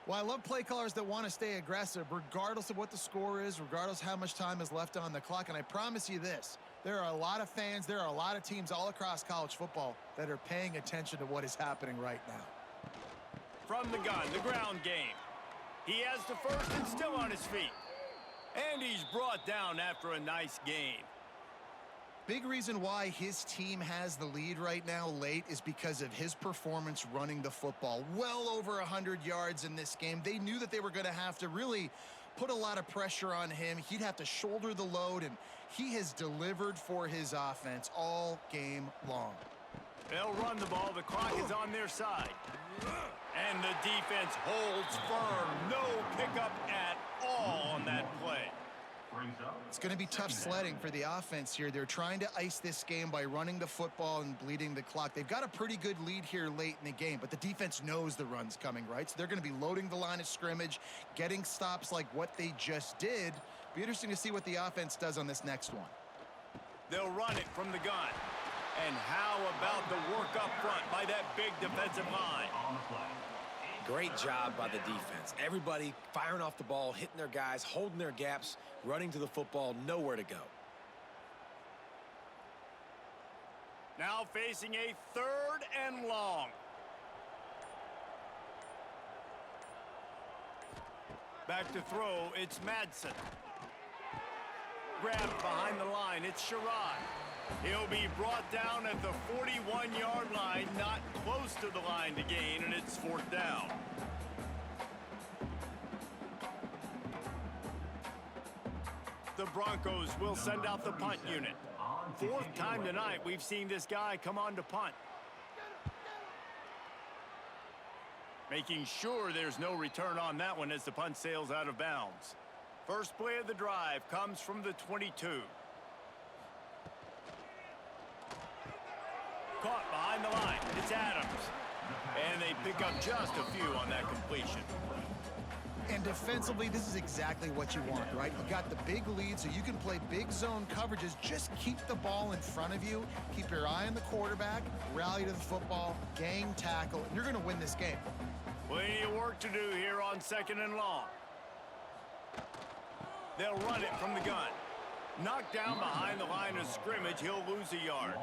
Well, I love play callers that want to stay aggressive, regardless of what the score is, regardless of how much time is left on the clock. And I promise you this, there are a lot of fans, there are a lot of teams all across college football that are paying attention to what is happening right now. From the gun, the ground game. He has the 1st and still on his feet. And he's brought down after a nice game. Big reason why his team has the lead right now late is because of his performance running the football. Well over 100 yards in this game. They knew that they were going to have to really put a lot of pressure on him. He'd have to shoulder the load, and he has delivered for his offense all game long. They'll run the ball. The clock is on their side. And the defense holds firm. No pickup at all on that play. It's going to be tough sledding for the offense here. They're trying to ice this game by running the football and bleeding the clock. They've got a pretty good lead here late in the game, but the defense knows the run's coming, right? So they're going to be loading the line of scrimmage, getting stops like what they just did. Be interesting to see what the offense does on this next one. They'll run it from the gun. And how about the work up front by that big defensive line? Great job by the defense. Everybody firing off the ball, hitting their guys, holding their gaps, running to the football, nowhere to go. Now facing a 3rd and long. Back to throw, it's Madsen. Grabbed behind the line, it's Sherrod. He'll be brought down at the 41-yard line, not close to the line to gain, and it's 4th down. The Broncos will send out the punt unit. 4th time tonight we've seen this guy come on to punt. Making sure there's no return on that one as the punt sails out of bounds. First play of the drive comes from the 22. Caught behind the line. It's Adams. And they pick up just a few on that completion. And defensively, this is exactly what you want, right? You got the big lead, so you can play big zone coverages. Just keep the ball in front of you. Keep your eye on the quarterback, rally to the football, gang tackle, and you're going to win this game. Plenty of work to do here on 2nd and long. They'll run it from the gun. Knocked down behind the line of scrimmage, he'll lose a yard.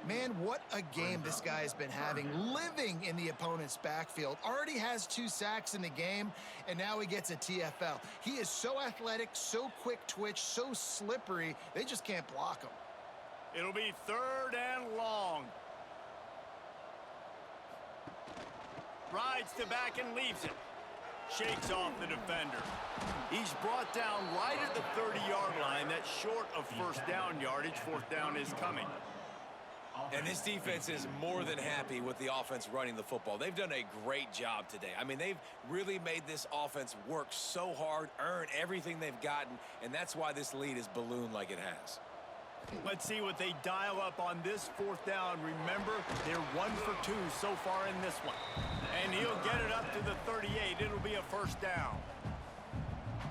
Man, what a game this guy has been having, living in the opponent's backfield. Already has 2 sacks in the game, and now he gets a TFL. He is so athletic, so quick twitch, so slippery, they just can't block him. It'll be 3rd and long. Rides to back and leaves it. Shakes off the defender. He's brought down right at the 30-yard line. That's short of 1st down yardage. 4th down is coming. And this defense is more than happy with the offense running the football. They've done a great job today. I mean, they've really made this offense work so hard, earn everything they've gotten, and that's why this lead is ballooned like it has. Let's see what they dial up on this 4th down. Remember, they're 1 for 2 so far in this one. And he'll get it up to the 38. It'll be a 1st down.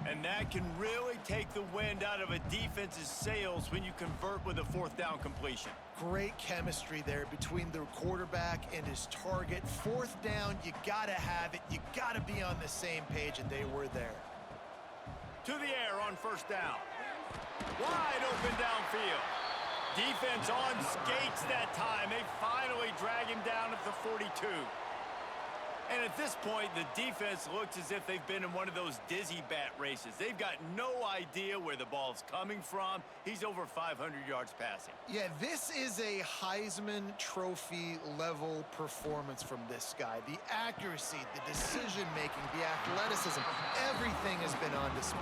And that can really take the wind out of a defense's sails when you convert with a 4th down completion. Great chemistry there between the quarterback and his target. 4th down, you gotta have it. You gotta be on the same page, and they were there. To the air on 1st down. Wide open downfield. Defense on skates that time. They finally drag him down at the 42. And at this point, the defense looks as if they've been in one of those dizzy bat races. They've got no idea where the ball's coming from. He's over 500 yards passing. Yeah, this is a Heisman Trophy level performance from this guy. The accuracy, the decision-making, the athleticism, everything has been on display.